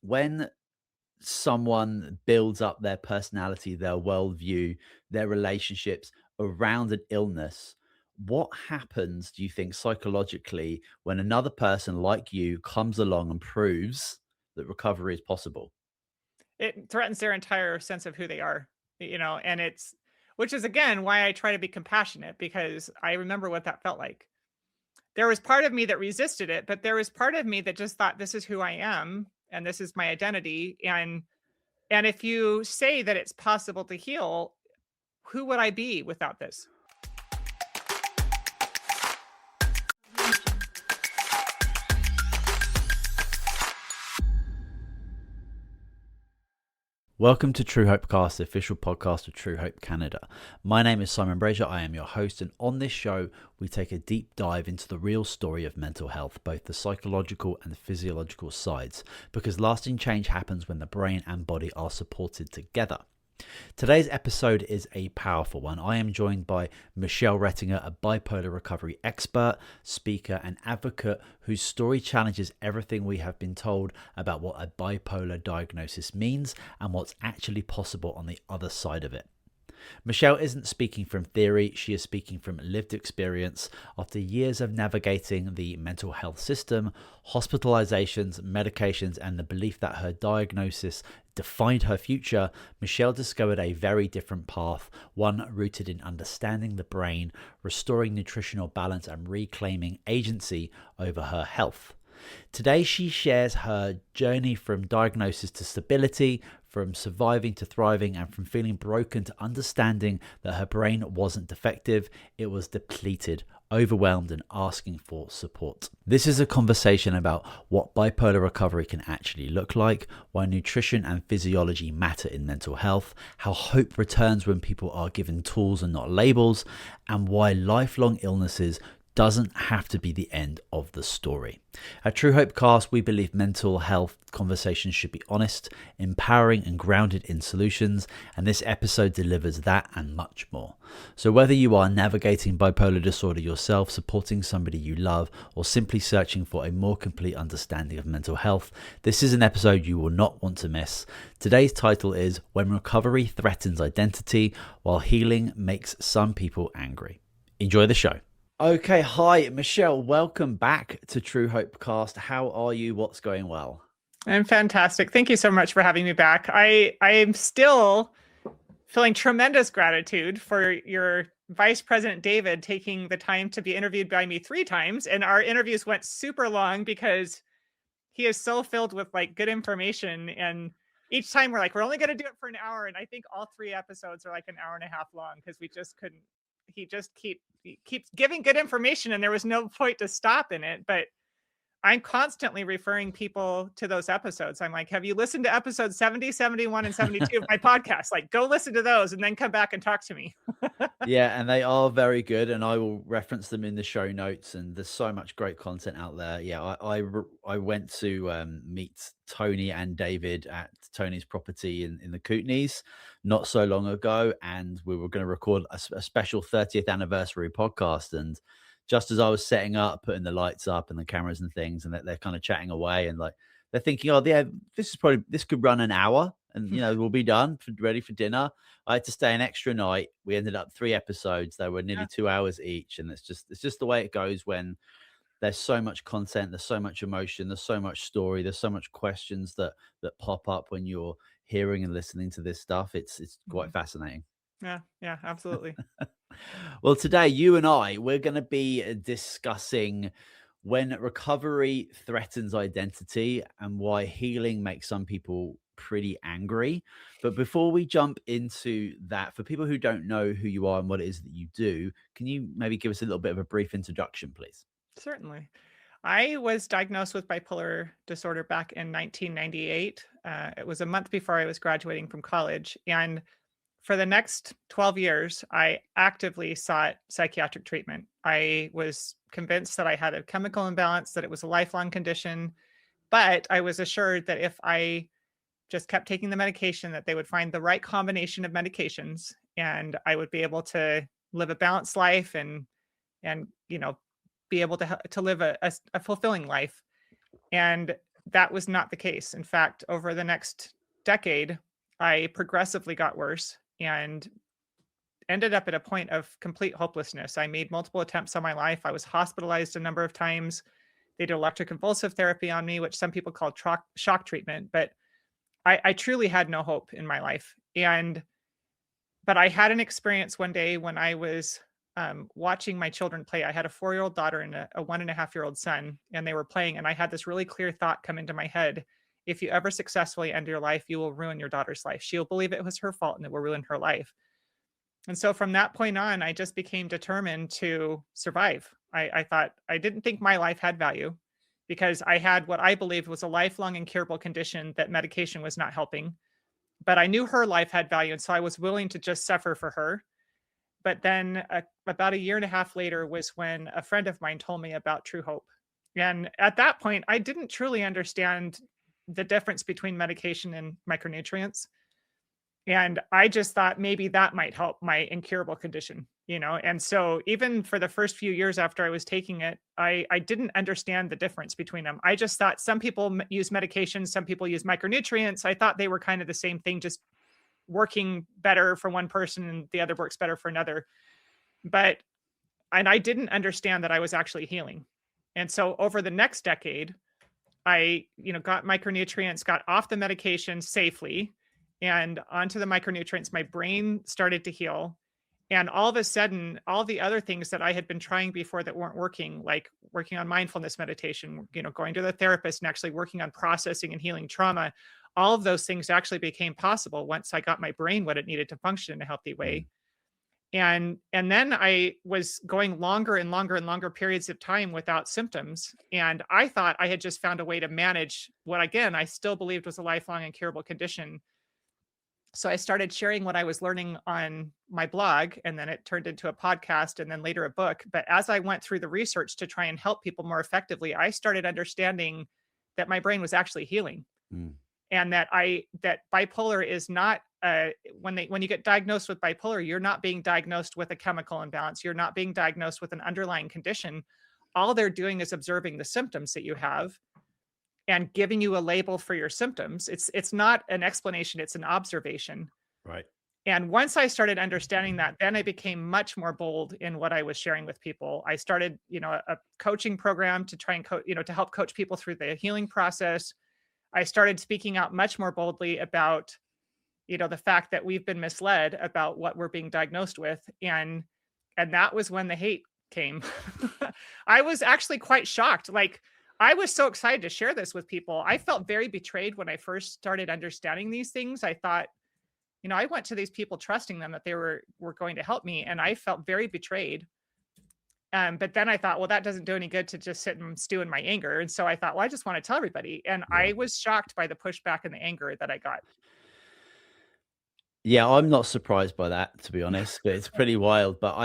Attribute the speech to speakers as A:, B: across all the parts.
A: when someone builds up their personality, their worldview, their relationships around an illness, what happens, do you think, psychologically when another person like you comes along and proves that recovery is possible?
B: It threatens their entire sense of who they are, and which is again why I try to be compassionate because I remember what that felt like. There was part of me that resisted it, but there was part of me that just thought this is who I am and this is my identity. And if you say that it's possible to heal, who would I be without this?
A: Welcome to Truehope Cast, the official podcast of Truehope Canada. My name is Simon Brazier. I am your host, and on this show, we take a deep dive into the real story of mental health, both the psychological and the physiological sides, because lasting change happens when the brain and body are supported together. Today's episode is a powerful one. I am joined by Michelle Reittinger, a bipolar recovery expert, speaker, and advocate whose story challenges everything we have been told about what a bipolar diagnosis means and what's actually possible on the other side of it. Michelle isn't speaking from theory, she is speaking from lived experience. After years of navigating the mental health system, hospitalizations, medications, and the belief that her diagnosis defined her future, Michelle discovered a very different path, one rooted in understanding the brain, restoring nutritional balance, and reclaiming agency over her health. Today, she shares her journey from diagnosis to stability, from surviving to thriving, and from feeling broken to understanding that her brain wasn't defective, it was depleted, overwhelmed, and asking for support. This is a conversation about what bipolar recovery can actually look like, why nutrition and physiology matter in mental health, how hope returns when people are given tools and not labels, and why lifelong illnesses doesn't have to be the end of the story. At Truehope Cast, we believe mental health conversations should be honest, empowering, and grounded in solutions, and this episode delivers that and much more. So whether you are navigating bipolar disorder yourself, supporting somebody you love, or simply searching for a more complete understanding of mental health, this is an episode you will not want to miss. Today's title is When Recovery Threatens Identity While Healing Makes Some People Angry. Enjoy the show. Okay, hi, Michelle. Welcome back to Truehope Cast. How are you? What's going well?
B: I'm fantastic. Thank you so much for having me back. I am still feeling tremendous gratitude for your Vice President David taking the time to be interviewed by me 3 times. And our interviews went super long because he is so filled with like good information. And each time we're only going to do it for an hour. And I think all 3 episodes are like an hour and a half long because we just couldn't, he keeps giving good information and there was no point to stop in it. But I'm constantly referring people to those episodes. I'm like, have you listened to episodes 70, 71, and 72 of my podcast? Like, go listen to those and then come back and talk to me.
A: Yeah, and they are very good, and I will reference them in the show notes. And there's so much great content out there. Yeah, I went to meet Tony and David at Tony's property in the Kootenays not so long ago, and we were going to record a special 30th anniversary podcast. And just as I was setting up, putting the lights up and the cameras and things, and they're kind of chatting away, and like they're thinking, oh yeah, this could run an hour, and we'll be done, ready for dinner. I had to stay an extra night. We ended up 3 episodes. They were nearly
B: Yeah.
A: 2 hours each, and it's just the way it goes when there's so much content, there's so much emotion, there's so much story, there's so much questions that pop up when you're hearing and listening to this stuff. It's quite
B: Mhm.
A: fascinating.
B: Yeah, yeah, absolutely.
A: Well, today you and we're going to be discussing when recovery threatens identity and why healing makes some people pretty angry. But before we jump into that, for people who don't know who you are and what it is that you do, can you maybe give us a little bit of a brief introduction, please?
B: Certainly. I was diagnosed with bipolar disorder back in 1998. It was a month before I was graduating from college. And for the next 12 years, I actively sought psychiatric treatment. I was convinced that I had a chemical imbalance, that it was a lifelong condition, but I was assured that if I just kept taking the medication, that they would find the right combination of medications and I would be able to live a balanced life and be able to live a fulfilling life. And that was not the case. In fact, over the next decade, I progressively got worse and ended up at a point of complete hopelessness. I made multiple attempts on my life. I was hospitalized a number of times. They did electroconvulsive therapy on me, which some people call shock treatment, but I truly had no hope in my life. But I had an experience one day when I was watching my children play. I had a 4-year-old daughter and a 1.5-year-old son, and they were playing. And I had this really clear thought come into my head. If you ever successfully end your life, you will ruin your daughter's life. She'll believe it was her fault and it will ruin her life. And so from that point on, I just became determined to survive. I thought, I didn't think my life had value because I had what I believed was a lifelong incurable condition that medication was not helping. But I knew her life had value. And so I was willing to just suffer for her. But then about a year and a half later was when a friend of mine told me about Truehope. And at that point, I didn't truly understand the difference between medication and micronutrients. And I just thought maybe that might help my incurable condition, you know? And so even for the first few years after I was taking it, I didn't understand the difference between them. I just thought some people use medications, some people use micronutrients. I thought they were kind of the same thing, just working better for one person and the other works better for another. And I didn't understand that I was actually healing. And so over the next decade, I, got micronutrients, got off the medication safely and onto the micronutrients. My brain started to heal. And all of a sudden, all the other things that I had been trying before that weren't working, like working on mindfulness meditation, going to the therapist and actually working on processing and healing trauma, all of those things actually became possible once I got my brain what it needed to function in a healthy way. And then I was going longer and longer and longer periods of time without symptoms. And I thought I had just found a way to manage what, again, I still believed was a lifelong incurable condition. So I started sharing what I was learning on my blog, and then it turned into a podcast and then later a book. But as I went through the research to try and help people more effectively, I started understanding that my brain was actually healing. And that bipolar is not when you get diagnosed with bipolar, you're not being diagnosed with a chemical imbalance. You're not being diagnosed with an underlying condition. All they're doing is observing the symptoms that you have and giving you a label for your symptoms. It's not an explanation, it's an observation.
A: Right.
B: And once I started understanding that, then I became much more bold in what I was sharing with people. I started, a coaching program to try and to help coach people through the healing process. I started speaking out much more boldly about, the fact that we've been misled about what we're being diagnosed with. And that was when the hate came. I was actually quite shocked. Like, I was so excited to share this with people. I felt very betrayed when I first started understanding these things. I thought, I went to these people trusting them that they were going to help me, and I felt very betrayed. But then I thought, well, that doesn't do any good to just sit and stew in my anger. And so I thought, well, I just want to tell everybody. And I was shocked by the pushback and the anger that I got.
A: Yeah, I'm not surprised by that, to be honest. But it's pretty wild. But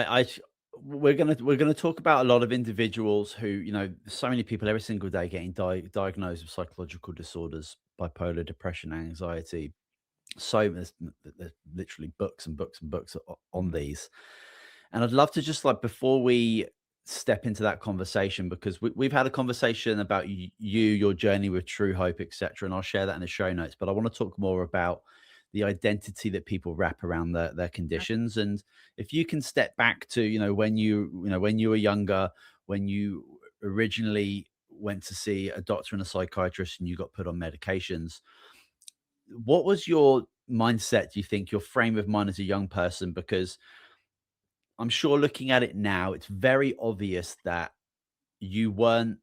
A: we're gonna talk about a lot of individuals who, so many people every single day getting diagnosed with psychological disorders, bipolar, depression, anxiety. So there's literally books and books and books on these. And I'd love to just, like, before we step into that conversation, because we've had a conversation about your journey with Truehope, etc., and I'll share that in the show notes. But I want to talk more about the identity that people wrap around their conditions, and if you can step back to when you were younger, when you originally went to see a doctor and a psychiatrist, and you got put on medications. What was your mindset? Do you think your frame of mind as a young person? Because I'm sure looking at it now, it's very obvious that you weren't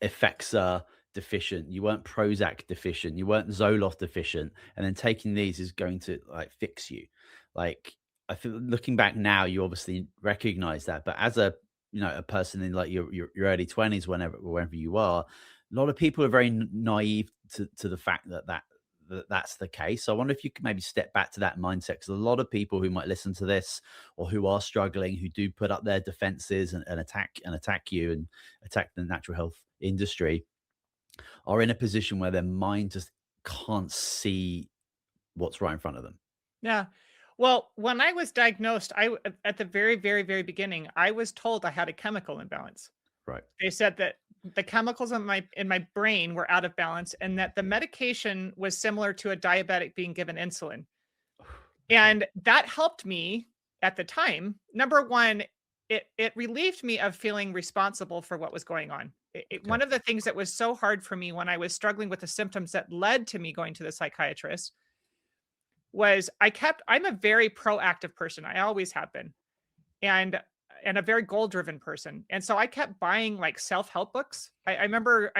A: Effexor deficient, you weren't Prozac deficient, you weren't Zoloft deficient, and then taking these is going to, like, fix you. Like, I feel looking back now, you obviously recognize that, but as a a person in, like, your early 20s, whenever you are, a lot of people are very naive to the fact that's the case. So I wonder if you could maybe step back to that mindset, because a lot of people who might listen to this or who are struggling, who do put up their defenses and attack you and attack the natural health industry, are in a position where their mind just can't see what's right in front of them.
B: Yeah. Well, when I was diagnosed, at the very, very, very beginning, I was told I had a chemical imbalance.
A: Right.
B: They said that the chemicals in my brain were out of balance and that the medication was similar to a diabetic being given insulin.
A: Okay.
B: And that helped me at the time. Number one, it relieved me of feeling responsible for what was going on.
A: Okay.
B: One of the things that was so hard for me when I was struggling with the symptoms that led to me going to the psychiatrist was I'm a very proactive person. I always have been. And a very goal driven person. And so I kept buying like self-help books. I remember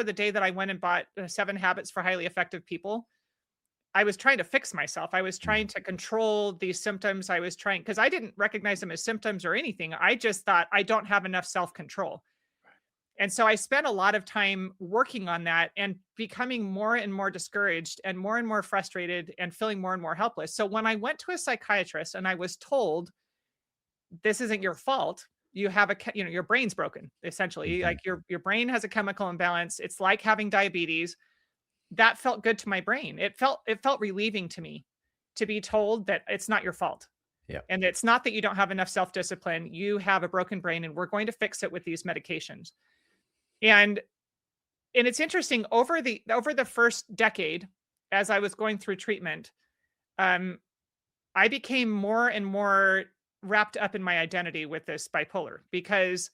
B: the day that I went and bought 7 Habits for Highly Effective People. I was trying to fix myself. I was trying
A: Mm.
B: to control these symptoms. I was trying because I didn't recognize them as symptoms or anything. I just thought I don't have enough self-control. And so I spent a lot of time working on that and becoming more and more discouraged and more frustrated and feeling more and more helpless. So when I went to a psychiatrist and I was told this isn't your fault. You have your brain's broken essentially.
A: Mhm.
B: Like your brain has a chemical imbalance. It's like having diabetes. That felt good to my brain. It felt relieving to me to be told that it's not your fault.
A: Yeah.
B: And it's not that you don't have enough self-discipline. You have a broken brain and we're going to fix it with these medications. And it's interesting over the first decade as I was going through treatment, um I became more and more wrapped up in my identity with this bipolar because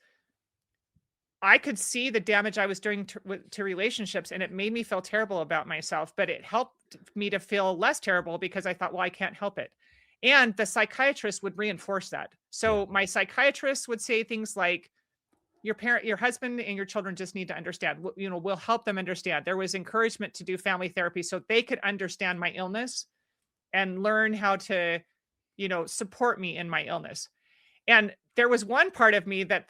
B: I could see the damage I was doing to relationships and it made me feel terrible about myself, but it helped me to feel less terrible because I thought, well, I can't help it. And the psychiatrist would reinforce that.
A: Yeah.
B: So my psychiatrist would say things like, your husband and your children just need to understand, we'll help them understand. There was encouragement to do family therapy so they could understand my illness and learn how to support me in my illness. And there was one part of me that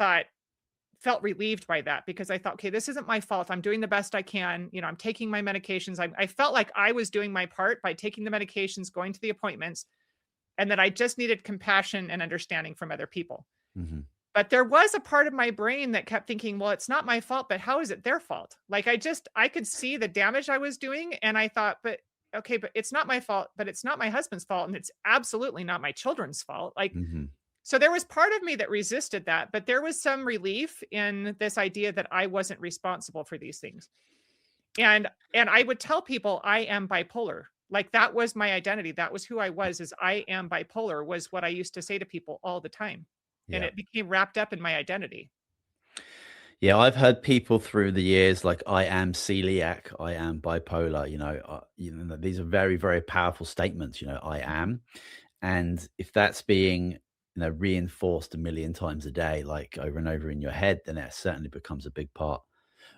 B: felt relieved by that because I thought, okay, this isn't my fault. I'm doing the best I can. I'm taking my medications. I felt like I was doing my part by taking the medications, going to the appointments, and that I just needed compassion and understanding from other people.
A: Mhm.
B: But there was a part of my brain that kept thinking, well, it's not my fault, but how is it their fault? Like I could see the damage I was doing. And I thought, but okay, but it's not my fault, but it's not my husband's fault. And it's absolutely not my children's fault. Like,
A: Mhm.
B: so there was part of me that resisted that, but there was some relief in this idea that I wasn't responsible for these things. And I would tell people I am bipolar. Like that was my identity. That was who I was, is I am bipolar was what I used to say to people all the time. And
A: Yeah.
B: it became wrapped up in my identity.
A: Yeah, I've heard people through the years like, "I am celiac, I am bipolar," these are very, very powerful statements, "I
B: Mhm.
A: am." And if that's being, reinforced a million times a day, like over and over in your head, then it certainly becomes a big part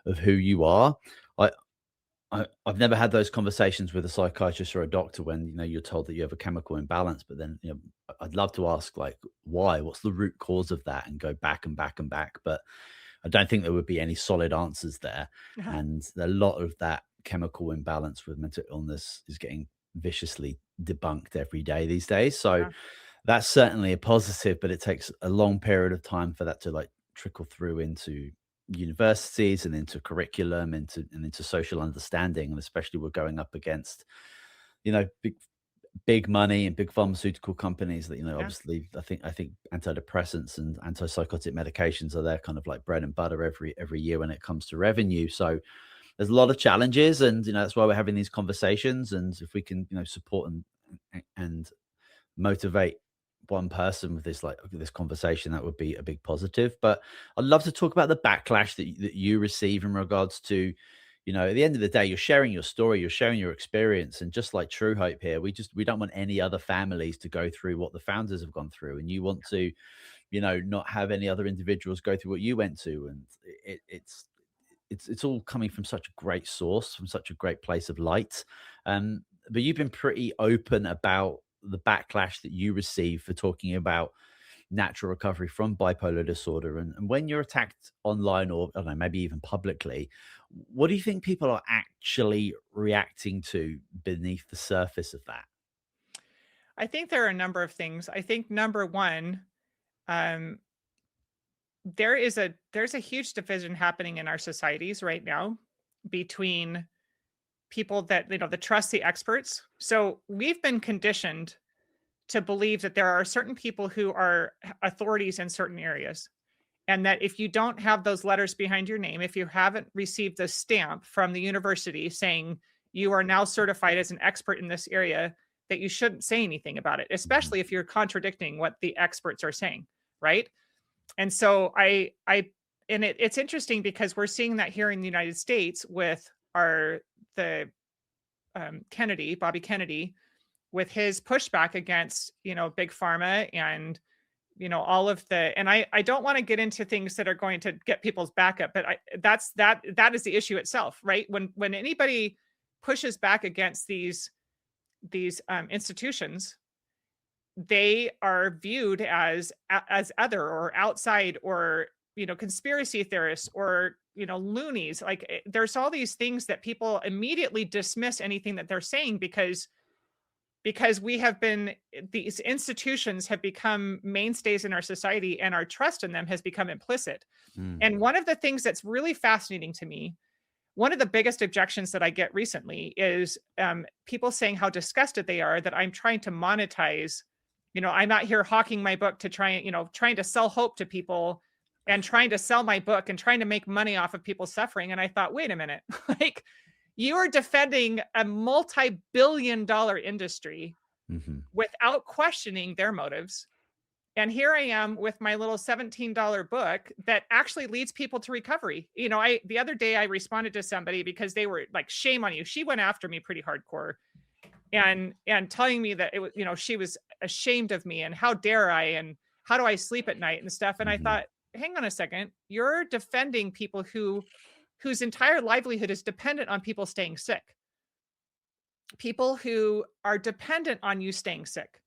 A: of who you are. I I've never had those conversations with a psychiatrist or a doctor when, you're told that you have a chemical imbalance, but then, I'd love to ask, like, why? What's the root cause of that? And go back and back and back, but I don't think there would be any solid answers there. And a lot of that chemical imbalance with mental illness is getting viciously debunked every day these days. So
B: Yeah.
A: that's certainly a positive, but it takes a long period of time for that to like trickle through into universities and into curriculum, into social understanding. And especially we're going up against, big money and big pharmaceutical companies that,
B: Yeah.
A: obviously I think antidepressants and antipsychotic medications are their kind of like bread and butter every year when it comes to revenue. So there's a lot of challenges, and that's why we're having these conversations. And if we can, support and motivate one person with this conversation, that would be a big positive. But I'd love to talk about the backlash that you receive in regards to, at the end of the day, you're sharing your story, you're sharing your experience. And just like True Hope here, we don't want any other families to go through what the founders have gone through. And you want to, not have any other individuals go through what you went to. And it's all coming from such a great source, from such a great place of light. But you've been pretty open about the backlash that you receive for talking about natural recovery from bipolar disorder. And when you're attacked online, or I don't know, maybe even publicly, what do you think people are actually reacting to beneath the surface of that?
B: I think there are a number of things. I think number one, um, there's a huge division happening in our societies right now between people that that trust the experts. So we've been conditioned to believe that there are certain people who are authorities in certain areas. And that if you don't have those letters behind your name, if you haven't received a stamp from the university saying you are now certified as an expert in this area, that you shouldn't say anything about it,
A: Mhm.
B: especially if you're contradicting what the experts are saying, right? And so it's interesting because we're seeing that here in the United States with the Bobby Kennedy, with his pushback against, big pharma and, all of and I don't want to get into things that are going to get people's back up, but that is the issue itself, right? When anybody pushes back against these institutions, they are viewed as other or outside or conspiracy theorists or loonies. Like there's all these things that people immediately dismiss anything that they're saying because these institutions have become mainstays in our society and our trust in them has become implicit.
A: Mm.
B: And one of the things that's really fascinating to me, one of the biggest objections that I get recently is people saying how disgusted they are that I'm trying to monetize. I'm out here hawking my book to trying to sell hope to people and trying to sell my book and trying to make money off of people suffering. And I thought, wait a minute, like you are defending a multi-billion-dollar industry
A: Mhm.
B: without questioning their motives. And here I am with my little $17 book that actually leads people to recovery. The other day I responded to somebody because they were like, shame on you. She went after me pretty hardcore and telling me that it was, she was ashamed of me and how dare I and how do I sleep at night and stuff. And I
A: Mhm.
B: thought, hang on a second, you're defending people whose entire livelihood is dependent on people staying sick. People who are dependent on you staying sick.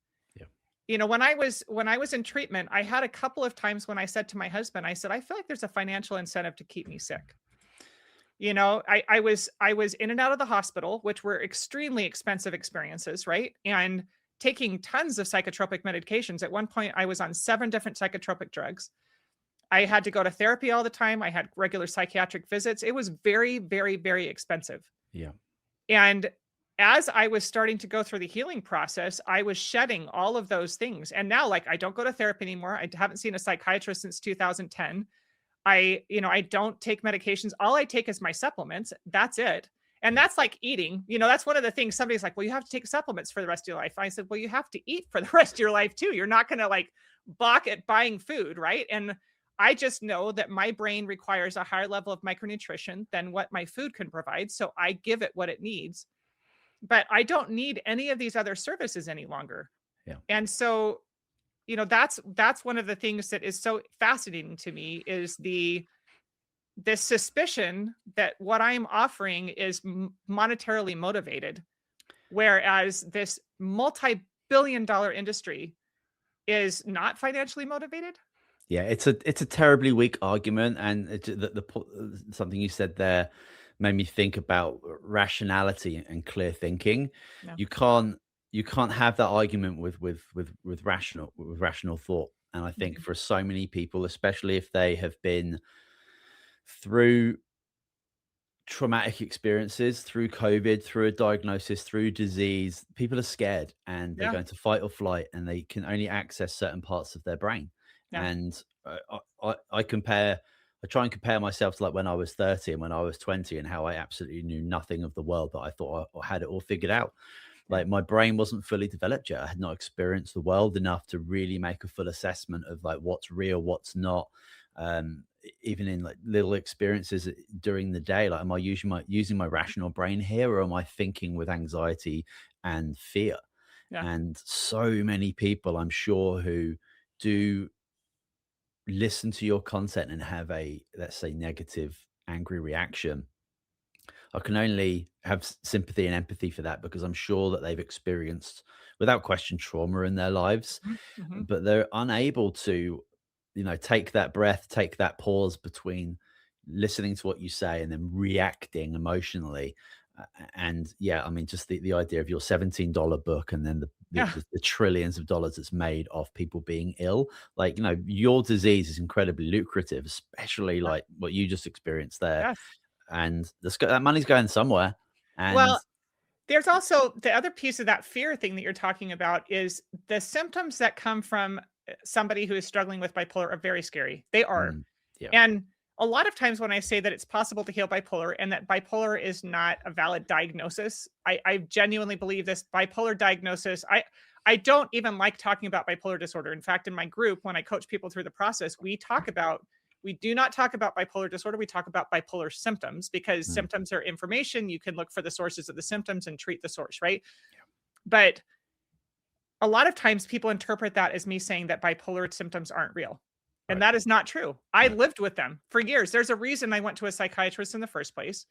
A: Yeah.
B: When I was in treatment, I had a couple of times when I said to my husband, I said, I feel like there's a financial incentive to keep me sick. I was in and out of the hospital, which were extremely expensive experiences, right? And taking tons of psychotropic medications. At one point, I was on 7 different psychotropic drugs. I had to go to therapy all the time. I had regular psychiatric visits. It was very, very, very expensive.
A: Yeah.
B: And as I was starting to go through the healing process, I was shedding all of those things. And now, like, I don't go to therapy anymore. I haven't seen a psychiatrist since 2010. I don't take medications. All I take is my supplements. That's it. And that's like eating. That's one of the things somebody's like, well, you have to take supplements for the rest of your life. I said, well, you have to eat for the rest of your life too. You're not going to like balk at buying food, right? And I just know that my brain requires a higher level of micronutrition than what my food can provide. So I give it what it needs. But I don't need any of these other services any longer.
A: Yeah.
B: And so, that's one of the things that is so fascinating to me is this suspicion that what I'm offering is monetarily motivated, whereas this multi-billion-dollar industry is not financially motivated.
A: Yeah, it's a terribly weak argument, and something you said there made me think about rationality and clear thinking.
B: No.
A: You can't have that argument with rational thought. And I think
B: Mhm.
A: for so many people, especially if they have been through traumatic experiences, through COVID, through a diagnosis, through disease, people are scared and they're
B: Yeah.
A: going to fight or flight, and they can only access certain parts of their brain.
B: Yeah.
A: And I try and compare myself to like when I was 30 and when I was 20, and how I absolutely knew nothing of the world, but I thought I had it all figured out.
B: Yeah.
A: Like my brain wasn't fully developed yet. I had not experienced the world enough to really make a full assessment of like what's real, what's not. Even in like little experiences during the day, like am I using my rational brain here, or am I thinking with anxiety and fear?
B: Yeah.
A: And so many people, I'm sure, who do listen to your content and have a, let's say, negative, angry reaction, I can only have sympathy and empathy for that, because I'm sure that they've experienced, without question, trauma in their lives,
B: Mhm. Mhm.
A: but they're unable to, take that breath, take that pause between listening to what you say and then reacting emotionally. And yeah, I mean, just the idea of your $17 book, and then
B: Yeah.
A: the trillions of dollars that's made off people being ill. Like, your disease is incredibly lucrative, especially
B: Yeah.
A: like what you just experienced there,
B: Yes.
A: and that money's going somewhere. And
B: Well, there's also the other piece of that fear thing that you're talking about is the symptoms that come from somebody who is struggling with bipolar are very scary. They are.
A: Mm, yeah.
B: And a lot of times when I say that it's possible to heal bipolar and that bipolar is not a valid diagnosis, I genuinely believe this bipolar diagnosis. I don't even like talking about bipolar disorder. In fact, in my group, when I coach people through the process, we do not talk about bipolar disorder. We talk about bipolar symptoms because
A: Mm,
B: symptoms are information. You can look for the sources of the symptoms and treat the source, right? But a lot of times people interpret that as me saying that bipolar symptoms aren't real. And
A: right.
B: that is not true. I
A: No.
B: lived with them for years. There's a reason I went to a psychiatrist in the first place.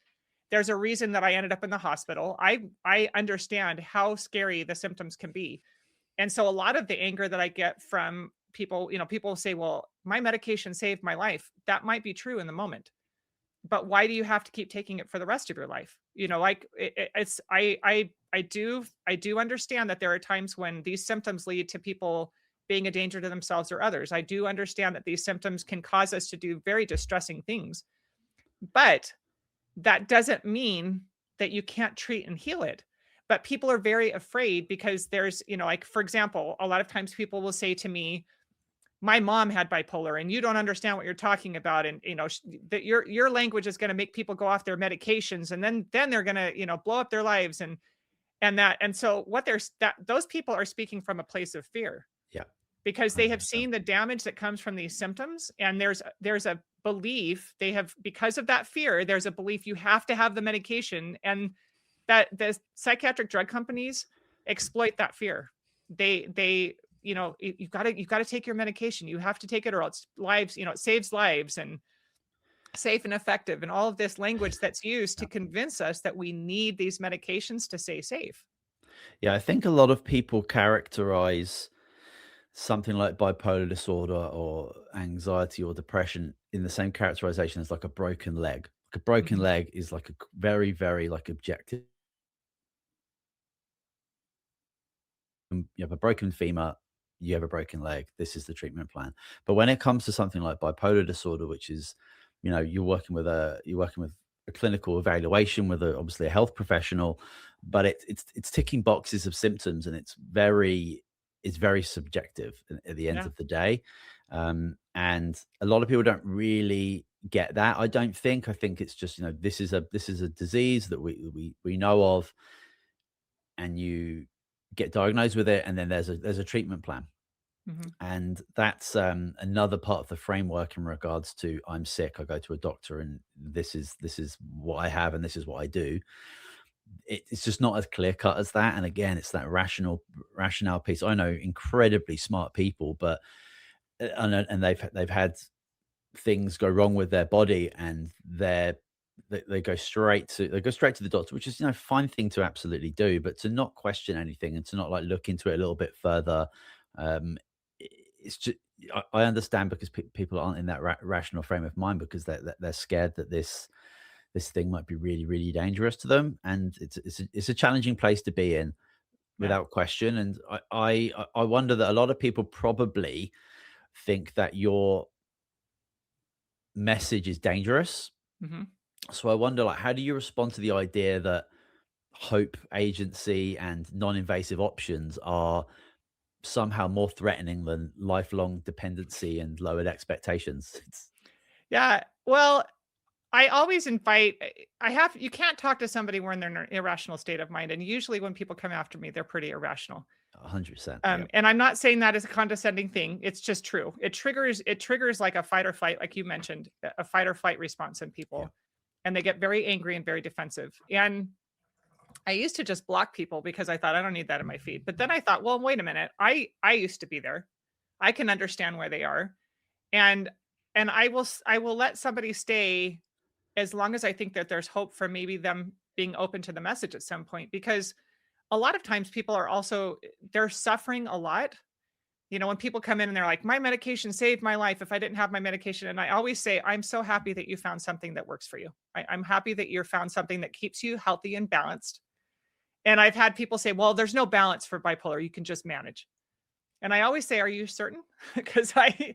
B: There's a reason that I ended up in the hospital. I understand how scary the symptoms can be. And so a lot of the anger that I get from people, people say, "Well, my medication saved my life." That might be true in the moment, but why do you have to keep taking it for the rest of your life? Like it's I do understand that there are times when these symptoms lead to people being a danger to themselves or others. I do understand that these symptoms can cause us to do very distressing things, but that doesn't mean that you can't treat and heal it. But people are very afraid because there's, like for example, a lot of times people will say to me, my mom had bipolar and you don't understand what you're talking about, and that your language is going to make people go off their medications, and then they're going to blow up their lives, and so those people are speaking from a place of fear
A: Yeah.
B: because they have
A: 100%.
B: seen the damage that comes from these symptoms, and there's a belief they have, because of that fear, there's a belief you have to have the medication, and that the psychiatric drug companies exploit that fear. They you've got to take your medication. You have to take it or else lives, it saves lives, and safe and effective, and all of this language that's used to
A: Yeah.
B: convince us that we need these medications to stay safe.
A: Yeah, I think a lot of people characterize something like bipolar disorder or anxiety or depression in the same characterization as like a broken leg. Like a broken
B: Mhm.
A: leg is like a very, very like objective. You have a broken femur, you have a broken leg. This is the treatment plan. But when it comes to something like bipolar disorder, which is, you're working with a clinical evaluation with obviously a health professional, but it's ticking boxes of symptoms, and it's very subjective at the end
B: Yeah.
A: of the day. And a lot of people don't really get that. I don't think. I think it's just, this is a disease that we know of, and you get diagnosed with it, and then there's a treatment plan.
B: Mhm.
A: And that's another part of the framework in regards to, I'm sick, I go to a doctor, and this is what I have, and this is what I do. It's just not as clear cut as that. And again, it's that rationale piece. I know incredibly smart people, but and they've had things go wrong with their body, and they go straight to the doctor, which is, fine thing to absolutely do, but to not question anything and to not like look into it a little bit further. Um i- it's just, I understand, because people aren't in that rational frame of mind, because they're scared that this thing might be really, really dangerous to them, and it's a challenging place to be in,
B: Yeah.
A: without question. And I wonder that a lot of people probably think that your message is dangerous.
B: Mhm.
A: So I wonder, like, how do you respond to the idea that hope, agency, and non-invasive options are somehow more threatening than lifelong dependency and lowered expectations?
B: Yeah. Well, I always invite I have you can't talk to somebody when they're in an irrational state of mind, and usually when people come after me, they're pretty irrational.
A: 100%. Yeah.
B: And I'm not saying that as a condescending thing. It's just true. It triggers like a fight or flight, like you mentioned, a fight or flight response in
A: Yeah.
B: people, and they get very angry and very defensive. And I used to just block people because I thought I don't need that in my feed. But then I thought, well, wait a minute. I used to be there. I can understand where they are, and I will let somebody stay as long as I think that there's hope for maybe them being open to the message at some point, because a lot of times people are also they're suffering a lot. When people come in and they're like, my medication saved my life if I didn't have my medication. And I always say, I'm so happy that you found something that works for you. I'm happy that you're found something that keeps you healthy and balanced. And I've had people say, well, there's no balance for bipolar. You can just manage. And I always say, are you certain? Because I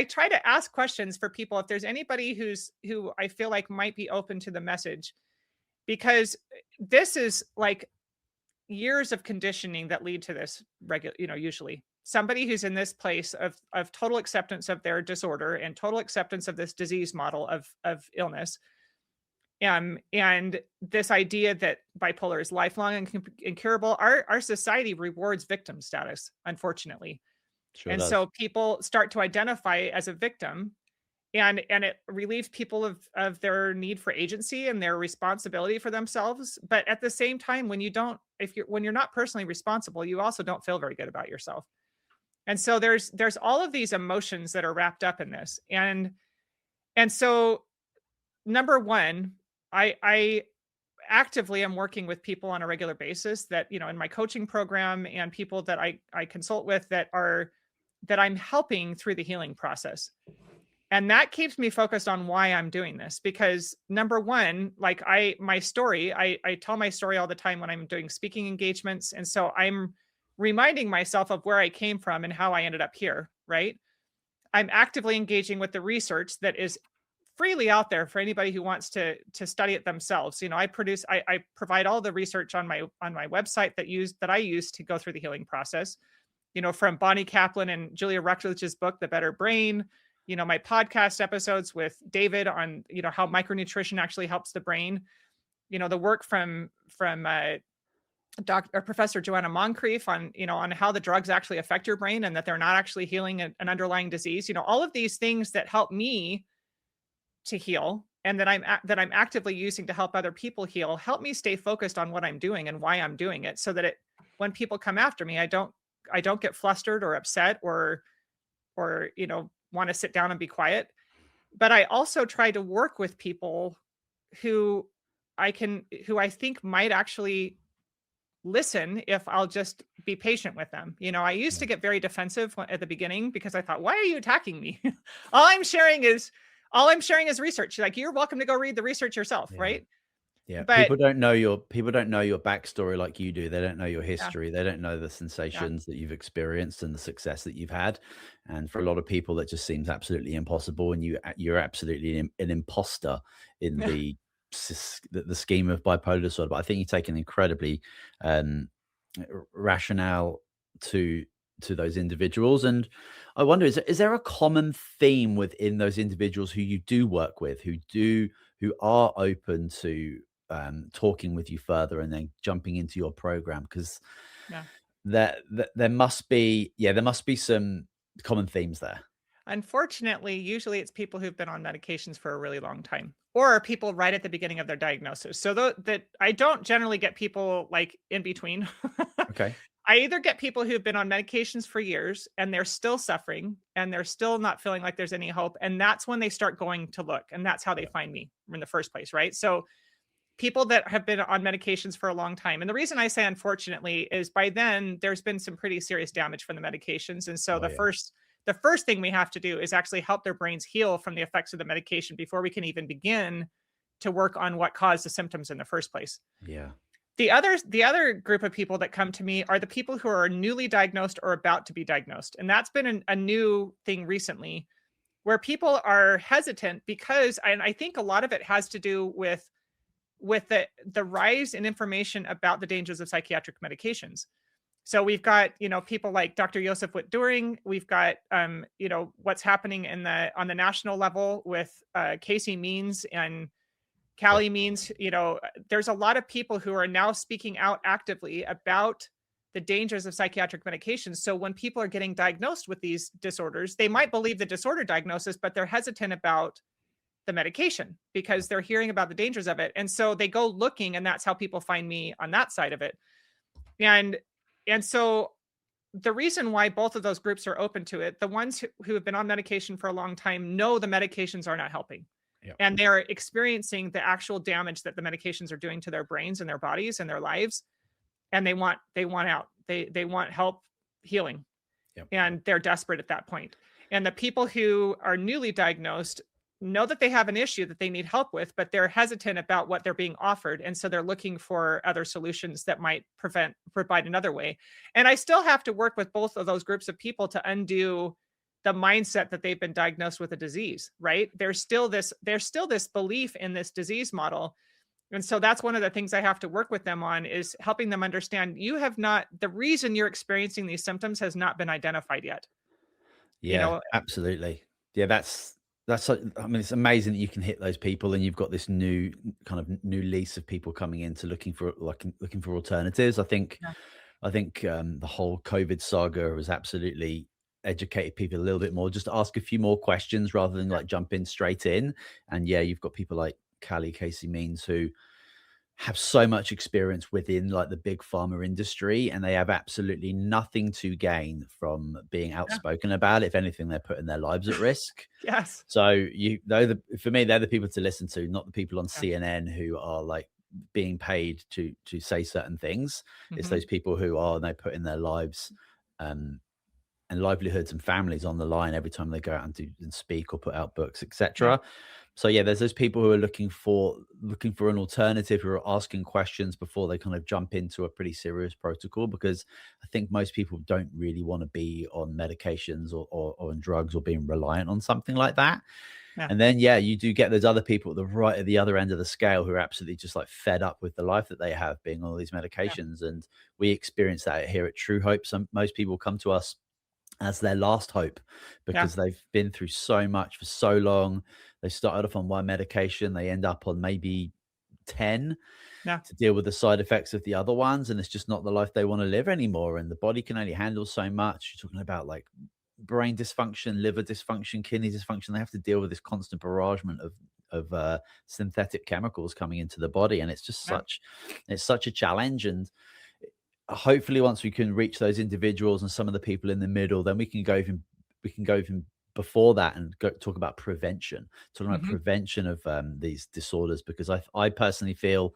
B: try to ask questions for people if there's anybody who I feel like might be open to the message, because this is like years of conditioning that lead to this usually. somebody who's in this place of total acceptance of their disorder and total acceptance of this disease model of illness. And this idea that bipolar is lifelong and incurable, our society rewards victim status, unfortunately.
A: Sure
B: And
A: does.
B: so people start to identify as a victim, and it relieves people of their need for agency and their responsibility for themselves. But at the same time, when you're not personally responsible, you also don't feel very good about yourself. And so there's all of these emotions that are wrapped up in this. And so number one, I actively am working with people on a regular basis that, in my coaching program, and people that I consult with that I'm helping through the healing process. And that keeps me focused on why I'm doing this, because number one, like I tell my story all the time when I'm doing speaking engagements. And so I'm reminding myself of where I came from and how I ended up here, right? I'm actively engaging with the research that is freely out there for anybody who wants to study it themselves. I provide all the research on my website that I use to go through the healing process. From Bonnie Kaplan and Julia Rutledge's book, The Better Brain. My podcast episodes with David on how micronutrition actually helps the brain. The work from Professor Joanna Moncrief on how the drugs actually affect your brain and that they're not actually healing an underlying disease. All of these things that help me to heal, and that I'm actively using to help other people heal, help me stay focused on what I'm doing and why I'm doing it, so that when people come after me, I don't get flustered or upset or want to sit down and be quiet. But I also try to work with people who I think might actually listen if I'll just be patient with them. I used to get very defensive at the beginning because I thought, why are you attacking me? All I'm sharing is research. Like, you're welcome to go read the research yourself, right?
A: Yeah,
B: But
A: people don't know your backstory like you do. They don't know your history. They don't know the sensations that you've experienced and the success that you've had. And for a lot of people, that just seems absolutely impossible. And you're absolutely an imposter in the scheme of bipolar disorder. But I think you take an incredibly rationale to those individuals. And I wonder, is there a common theme within those individuals who you do work with, who are open to talking with you further and then jumping into your program? Because there must be some common themes there.
B: unfortunately, usually it's people who've been on medications for a really long time, or people right at the beginning of their diagnosis. So that I don't generally get people like in between.
A: Okay.
B: I either get people who've been on medications for years and they're still suffering and they're still not feeling like there's any hope. And that's when they start going to look. And that's how they find me in the first place, right? So people that have been on medications for a long time. And the reason I say unfortunately is by then there's been some pretty serious damage from the medications. And so the first thing we have to do is actually help their brains heal from the effects of the medication before we can even begin to work on what caused the symptoms in the first place.
A: Yeah.
B: The other group of people that come to me are the people who are newly diagnosed or about to be diagnosed. And that's been a new thing recently, where people are hesitant because, and I think a lot of it has to do with the rise in information about the dangers of psychiatric medications. So we've got, people like Dr. Joseph Witt-Doering. We've got, what's happening on the national level with Casey Means and Callie Means. There's a lot of people who are now speaking out actively about the dangers of psychiatric medications. So when people are getting diagnosed with these disorders, they might believe the disorder diagnosis, but they're hesitant about the medication because they're hearing about the dangers of it. And so they go looking, and that's how people find me on that side of it. And so the reason why both of those groups are open to it, the ones who have been on medication for a long time know the medications are not helping. Yep. And they're experiencing the actual damage that the medications are doing to their brains and their bodies and their lives. And they want out. They want help healing. Yep. And they're desperate at that point. And the people who are newly diagnosed know that they have an issue that they need help with, but they're hesitant about what they're being offered. And so they're looking for other solutions that might provide another way. And I still have to work with both of those groups of people to undo the mindset that they've been diagnosed with a disease, right? There's still this belief in this disease model And so that's one of the things I have to work with them on, is helping them understand the reason you're experiencing these symptoms has not been identified yet. You
A: Yeah,
B: know,
A: absolutely. Yeah, I mean, it's amazing that you can hit those people, and you've got this new kind of new lease of people coming into looking for alternatives.
B: yeah,
A: The whole COVID saga has absolutely educated people a little bit more. Just ask a few more questions rather than like jump in straight in. And yeah, you've got people like Casey Means, who have so much experience within like the big pharma industry, and they have absolutely nothing to gain from being
B: yeah,
A: outspoken about it. If anything, they're putting their lives at risk.
B: yes,
A: So for me, they're the people to listen to, not the people on
B: yeah,
A: CNN who are like being paid to say certain things. It's
B: hmm,
A: those people who are, they put in their lives, um, and livelihoods and families on the line every time they go out and do and speak or put out books,
B: yeah,
A: etc. So yeah, there's those people who are looking for an alternative, who are asking questions before they kind of jump into a pretty serious protocol, because I think most people don't really want to be on medications or on drugs or being reliant on something like that.
B: yeah,
A: And then yeah, you do get those other people at the other end of the scale, who are absolutely just like fed up with the life that they have being on all these
B: yeah,
A: medications. And we experience that here at Truehope. Most people come to us as their last hope,
B: yeah,
A: because they've been through so much for so long. They started off on one medication, they end up on maybe 10
B: yeah,
A: to deal with the side effects of the other ones, and it's just not the life they want to live anymore. And the body can only handle so much. You're talking about like brain dysfunction, liver dysfunction, kidney dysfunction. They have to deal with this constant barragement of synthetic chemicals coming into the body, and
B: yeah,
A: it's such a challenge. And hopefully once we can reach those individuals and some of the people in the middle, then we can go even before that and go talk about talking about
B: hmm,
A: prevention of these disorders. Because I personally feel,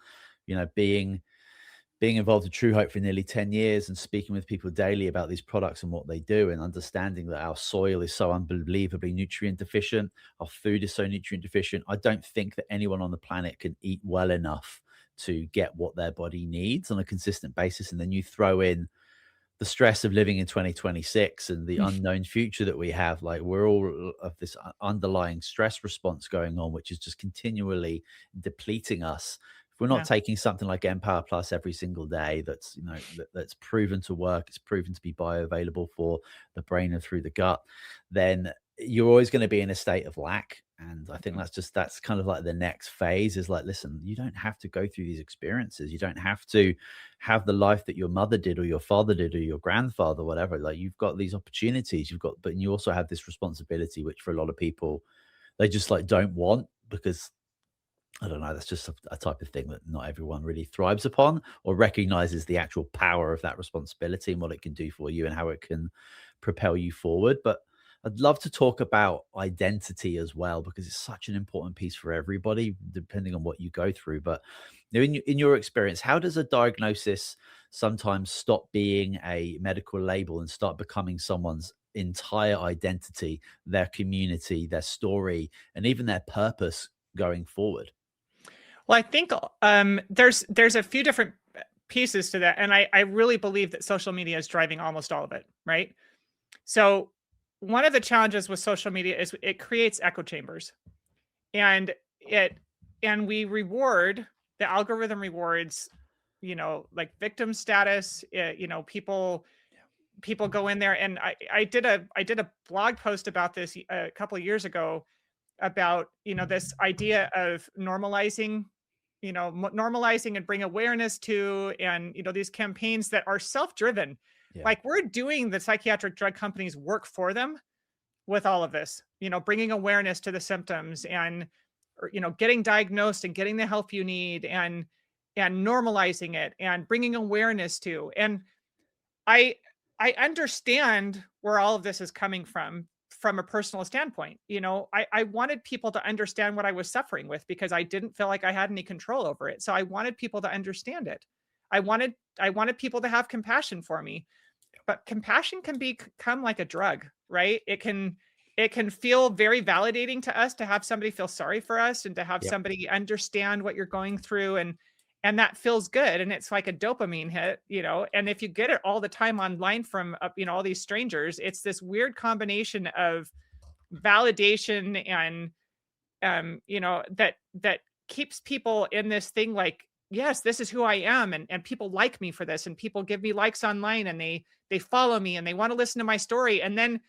A: being involved in True Hope for nearly 10 years and speaking with people daily about these products and what they do, and understanding that our soil is so unbelievably nutrient deficient, our food is so nutrient deficient. I don't think that anyone on the planet can eat well enough to get what their body needs on a consistent basis. And then you throw in the stress of living in 2026 and the unknown future that we have. Like, we're all of this underlying stress response going on, which is just continually depleting us. If we're not
B: yeah,
A: taking something like Empower Plus every single day, that's proven to work, it's proven to be bioavailable for the brain and through the gut, then you're always going to be in a state of lack. And I think
B: mhm,
A: that's kind of like the next phase, is like, listen, you don't have to go through these experiences. You don't have to have the life that your mother did or your father did or your grandfather, whatever. Like, you've got these opportunities, but you also have this responsibility, which for a lot of people, they just like don't want, because I don't know, that's just a type of thing that not everyone really thrives upon or recognizes the actual power of that responsibility and what it can do for you and how it can propel you forward. But I'd love to talk about identity as well, because it's such an important piece for everybody, depending on what you go through. But in your experience, how does a diagnosis sometimes stop being a medical label and start becoming someone's entire identity, their community, their story, and even their purpose going forward?
B: Well, I think there's a few different pieces to that, and I really believe that social media is driving almost all of it, right? So one of the challenges with social media is it creates echo chambers, and it and we reward the algorithm rewards, like victim status. People go in there, and I did a blog post about this a couple of years ago, about this idea of normalizing, normalizing and bring awareness to, and these campaigns that are self-driven,
A: Yeah.
B: like we're doing the psychiatric drug companies work for them with all of this, bringing awareness to the symptoms, and or, getting diagnosed and getting the help you need, and normalizing it and bringing awareness to. And I I understand where all of this is coming from a personal standpoint. I wanted people to understand what I was suffering with, because I didn't feel like I had any control over it. So I wanted people to understand it. I wanted people to have compassion for me. But compassion can become like a drug, right? It can feel very validating to us to have somebody feel sorry for us, and to have
A: Yep.
B: somebody understand what you're going through, and that feels good, and it's like a dopamine hit, and if you get it all the time online from all these strangers, it's this weird combination of validation, and that keeps people in this thing like, yes, this is who I am, and people like me for this, and people give me likes online, and they follow me, and they want to listen to my story. And then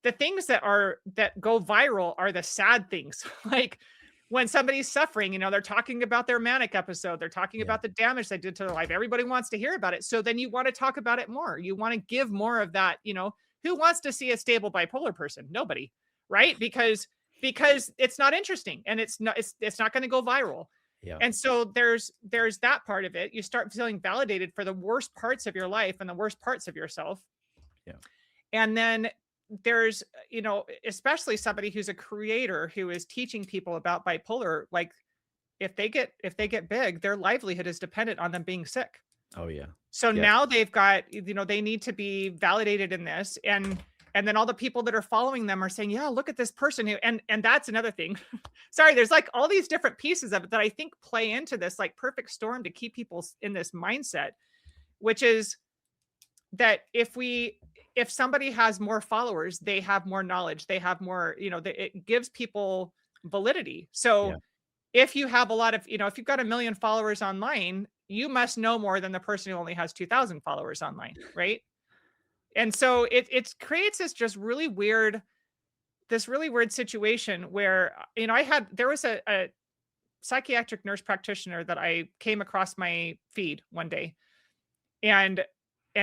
B: the things that go viral are the sad things. Like when somebody's suffering, they're talking about their manic episode, they're talking
A: Yeah.
B: about the damage they did to their life. Everybody wants to hear about it. So then you want to talk about it more. You want to give more of that, who wants to see a stable bipolar person? Nobody, right? Because it's not interesting, and it's not going to go viral.
A: Yeah.
B: And so there's that part of it. You start feeling validated for the worst parts of your life and the worst parts of yourself.
A: Yeah.
B: And then there's, especially somebody who's a creator who is teaching people about bipolar, like if they get big, their livelihood is dependent on them being sick.
A: Oh yeah.
B: So
A: Yeah.
B: now they've got, they need to be validated in this. And then all the people that are following them are saying, yeah, look at this person who, and that's another thing. Sorry, there's like all these different pieces of it that I think play into this like perfect storm to keep people in this mindset, which is that if somebody has more followers, they have more knowledge, they have more, it gives people validity. So
A: Yeah.
B: if you have a lot of, if you've got 1 million followers online, you must know more than the person who only has 2,000 followers online, right? And so it creates this really weird situation where, there was a psychiatric nurse practitioner that I came across my feed one day, and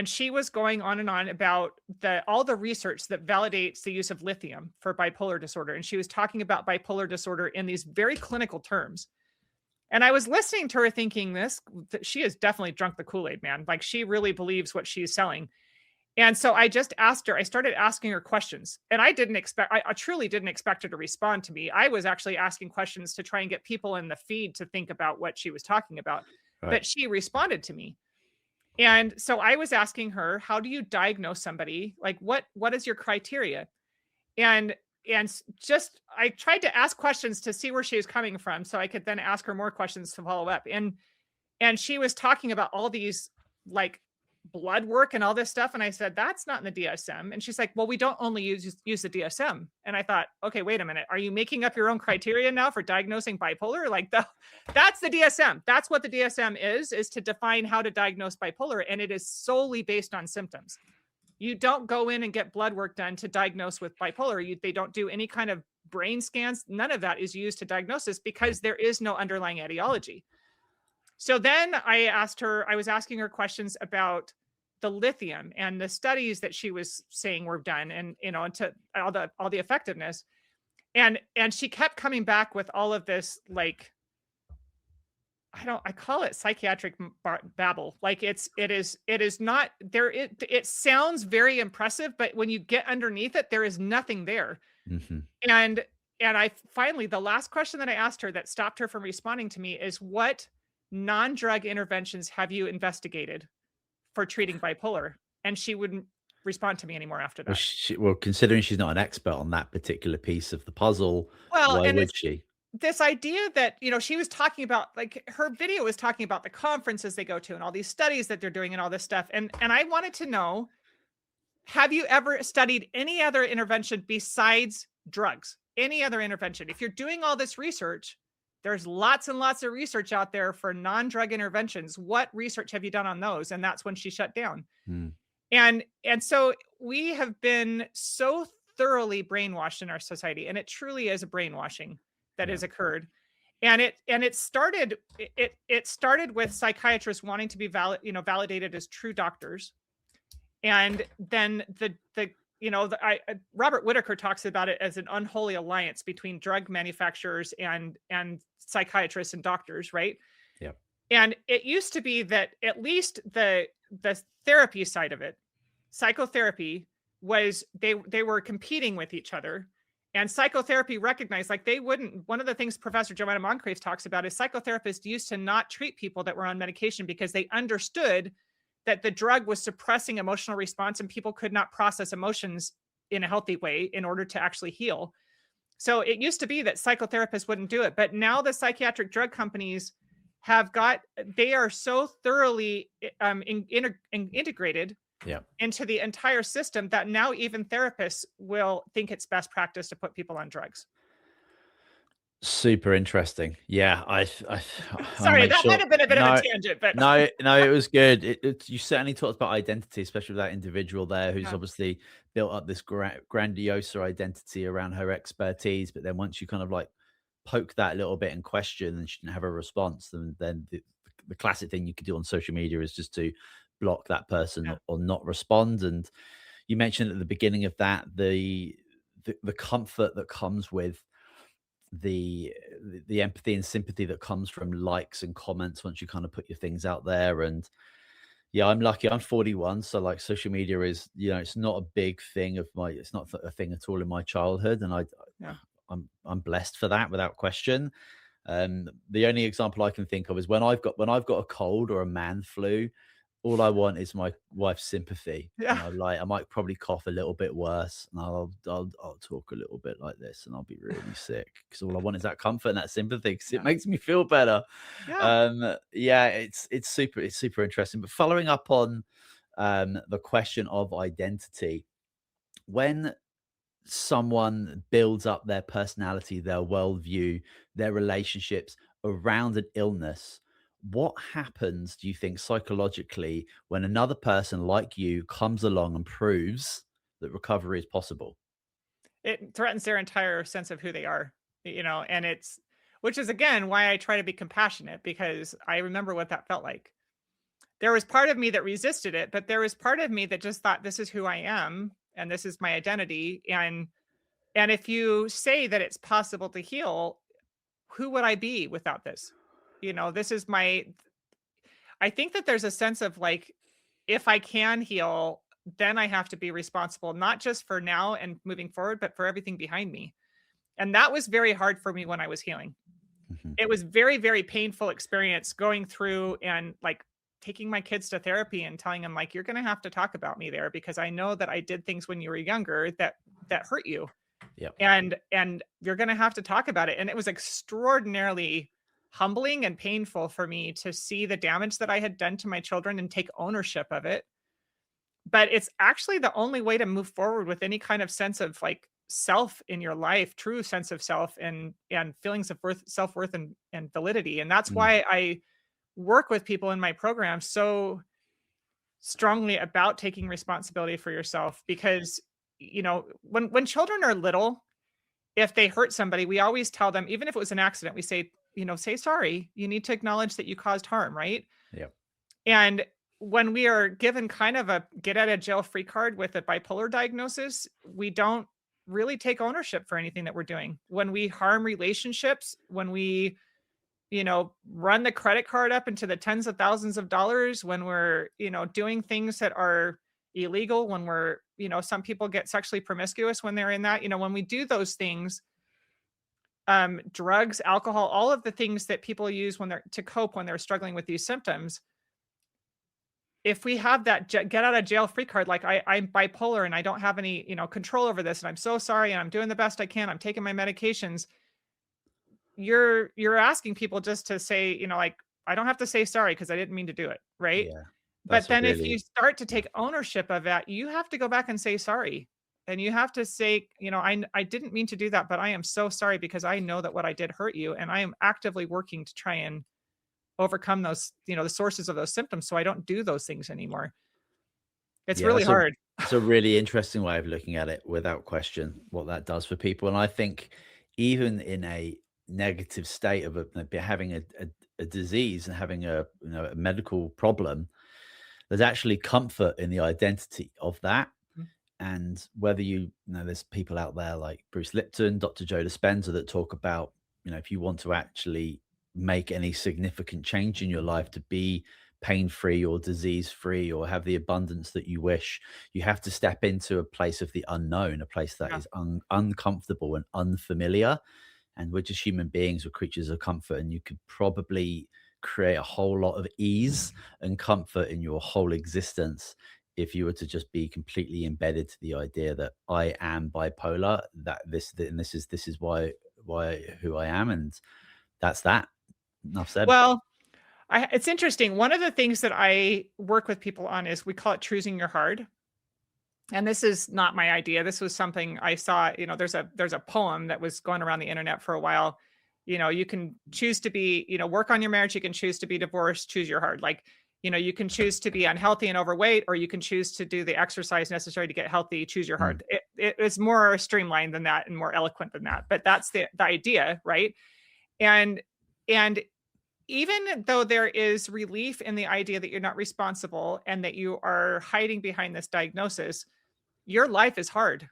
B: she was going on and on about all the research that validates the use of lithium for bipolar disorder. And she was talking about bipolar disorder in these very clinical terms. And I was listening to her thinking she has definitely drunk the Kool-Aid, man. Like she really believes what she's selling. And so I just asked her, I started asking her questions, and I truly didn't expect her to respond to me. I was actually asking questions to try and get people in the feed to think about what she was talking about,
A: Right.
B: but she responded to me. And so I was asking her, how do you diagnose somebody? Like what is your criteria? And just, I tried to ask questions to see where she was coming from, so I could then ask her more questions to follow up. And she was talking about all these like blood work and all this stuff. And I said, that's not in the DSM. And she's like, well, we don't only use the DSM. And I thought, okay, wait a minute. Are you making up your own criteria now for diagnosing bipolar? Like that's the DSM. That's what the DSM is to define how to diagnose bipolar. And it is solely based on symptoms. You don't go in and get blood work done to diagnose with bipolar. They don't do any kind of brain scans. None of that is used to diagnose this because there is no underlying etiology. So then I was asking her questions about the lithium and the studies that she was saying were done, and into all the effectiveness. And she kept coming back with all of this, like, I call it psychiatric babble. Like it is not there. It sounds very impressive, but when you get underneath it, there is nothing there.
A: Mm-hmm.
B: And I finally, the last question that I asked her that stopped her from responding to me is, what non-drug interventions have you investigated for treating bipolar? And she wouldn't respond to me anymore after that.
A: Well, considering she's not an expert on that particular piece of the puzzle,
B: Well,
A: why would she?
B: This idea that, she was talking about, like, her video was talking about the conferences they go to and all these studies that they're doing and all this stuff. And I wanted to know, have you ever studied any other intervention besides drugs? Any other intervention? If you're doing all this research, there's lots and lots of research out there for non-drug interventions. What research have you done on those? And that's when she shut down. And so we have been so thoroughly brainwashed in our society, and it truly is a brainwashing that has occurred. And it started with psychiatrists wanting to be validated as true doctors. And then Robert Whitaker talks about it as an unholy alliance between drug manufacturers and psychiatrists and doctors, right?
A: Yeah.
B: And it used to be that at least the therapy side of it, psychotherapy, was they were competing with each other. And psychotherapy recognized, like, one of the things Professor Joanna Moncrief talks about is psychotherapists used to not treat people that were on medication because they understood that the drug was suppressing emotional response and people could not process emotions in a healthy way in order to actually heal. So it used to be that psychotherapists wouldn't do it. But now the psychiatric drug companies they are so thoroughly integrated into the entire system that now even therapists will think it's best practice to put people on drugs.
A: Super interesting. Yeah, I want to
B: Sorry,
A: make
B: that might
A: sure.
B: have been a bit of a
A: No,
B: tangent, but
A: no, it was good. You certainly talked about identity, especially with that individual there who's
B: yeah,
A: obviously built up this grandioser identity around her expertise. But then once you kind of like poke that a little bit and question, and she didn't have a response, then the classic thing you could do on social media is just to block that person
B: yeah,
A: or not respond. And you mentioned at the beginning of that the comfort that comes with the the empathy and sympathy that comes from likes and comments once you kind of put your things out there. And yeah, I'm lucky, I'm 41, so like social media is, it's not a big thing of my it's not a thing at all in my childhood. And
B: yeah,
A: I'm blessed for that without question. The only example I can think of is when I've got a cold or a man flu, all I want is my wife's sympathy. And
B: yeah,
A: I might probably cough a little bit worse, and I'll talk a little bit like this, and I'll be really sick because all I want is that comfort and that sympathy because it
B: yeah,
A: makes me feel better.
B: yeah.
A: Yeah, it's super interesting. But following up on the question of identity, when someone builds up their personality, their worldview, their relationships around an illness, what happens, do you think, psychologically when another person like you comes along and proves that recovery is possible?
B: It threatens their entire sense of who they are, and which is again why I try to be compassionate because I remember what that felt like. There was part of me that resisted it, but there was part of me that just thought this is who I am and this is my identity. And if you say that it's possible to heal, who would I be without this? This is I think that there's a sense of like, if I can heal, then I have to be responsible, not just for now and moving forward, but for everything behind me. And that was very hard for me when I was healing.
A: Mhm.
B: It was very, very painful experience going through and like taking my kids to therapy and telling them like, you're going to have to talk about me there because I know that I did things when you were younger that hurt you.
A: Yep.
B: And you're going to have to talk about it. And it was extraordinarily humbling and painful for me to see the damage that I had done to my children and take ownership of it. But it's actually the only way to move forward with any kind of sense of like self in your life, true sense of self and feelings of worth, self-worth and validity. And that's
A: Mm.
B: why I work with people in my program so strongly about taking responsibility for yourself because when children are little, if they hurt somebody, we always tell them, even if it was an accident, we say, say sorry. You need to acknowledge that you caused harm, right?
A: Yep.
B: And when we are given kind of a get out of jail free card with a bipolar diagnosis, we don't really take ownership for anything that we're doing. When we harm relationships, when we, run the credit card up into the tens of thousands of dollars, when we're, doing things that are illegal, when we're, some people get sexually promiscuous when they're in that, when we do those things, drugs, alcohol, all of the things that people use when they're to cope when they're struggling with these symptoms, if we have that get out of jail free card, like I'm bipolar and I don't have any, control over this, and I'm so sorry, and I'm doing the best I can. I'm taking my medications. You're asking people just to say, like, I don't have to say sorry because I didn't mean to do it, right?
A: Yeah.
B: But
A: That's a
B: then if you
A: really
B: start to take ownership of that, you have to go back and say sorry. And you have to say, I didn't mean to do that, but I am so sorry because I know that what I did hurt you, and I am actively working to try and overcome those, the sources of those symptoms so I don't do those things anymore. It's
A: Yeah,
B: really hard.
A: that's a really interesting way of looking at it, without question, what that does for people. And I think even in a negative state of having a disease and having a medical problem, there's actually comfort in the identity of that.
B: Mm,
A: And whether there's people out there like Bruce Lipton, Dr. Joe Dispenza that talk about, if you want to actually make any significant change in your life to be pain free or disease free or have the abundance that you wish, you have to step into a place of the unknown, a place that
B: yeah.
A: is uncomfortable and unfamiliar. And we're just human beings, we're creatures of comfort. And you could probably create a whole lot of ease and comfort in your whole existence if you were to just be completely embedded to the idea that I am bipolar, that this is why who I am, and that's that. Enough said.
B: Well, it's interesting. One of the things that I work with people on is we call it choosing your hard. And this is not my idea. This was something I saw, there's a poem that was going around the internet for a while. You can choose to be, work on your marriage. You can choose to be divorced, choose your hard. Like, you can choose to be unhealthy and overweight, or you can choose to do the exercise necessary to get healthy, choose your
A: Mm.
B: hard. It's more streamlined than that and more eloquent than that. But that's the idea, right? And and even though there is relief in the idea that you're not responsible and that you are hiding behind this diagnosis, your life is hard.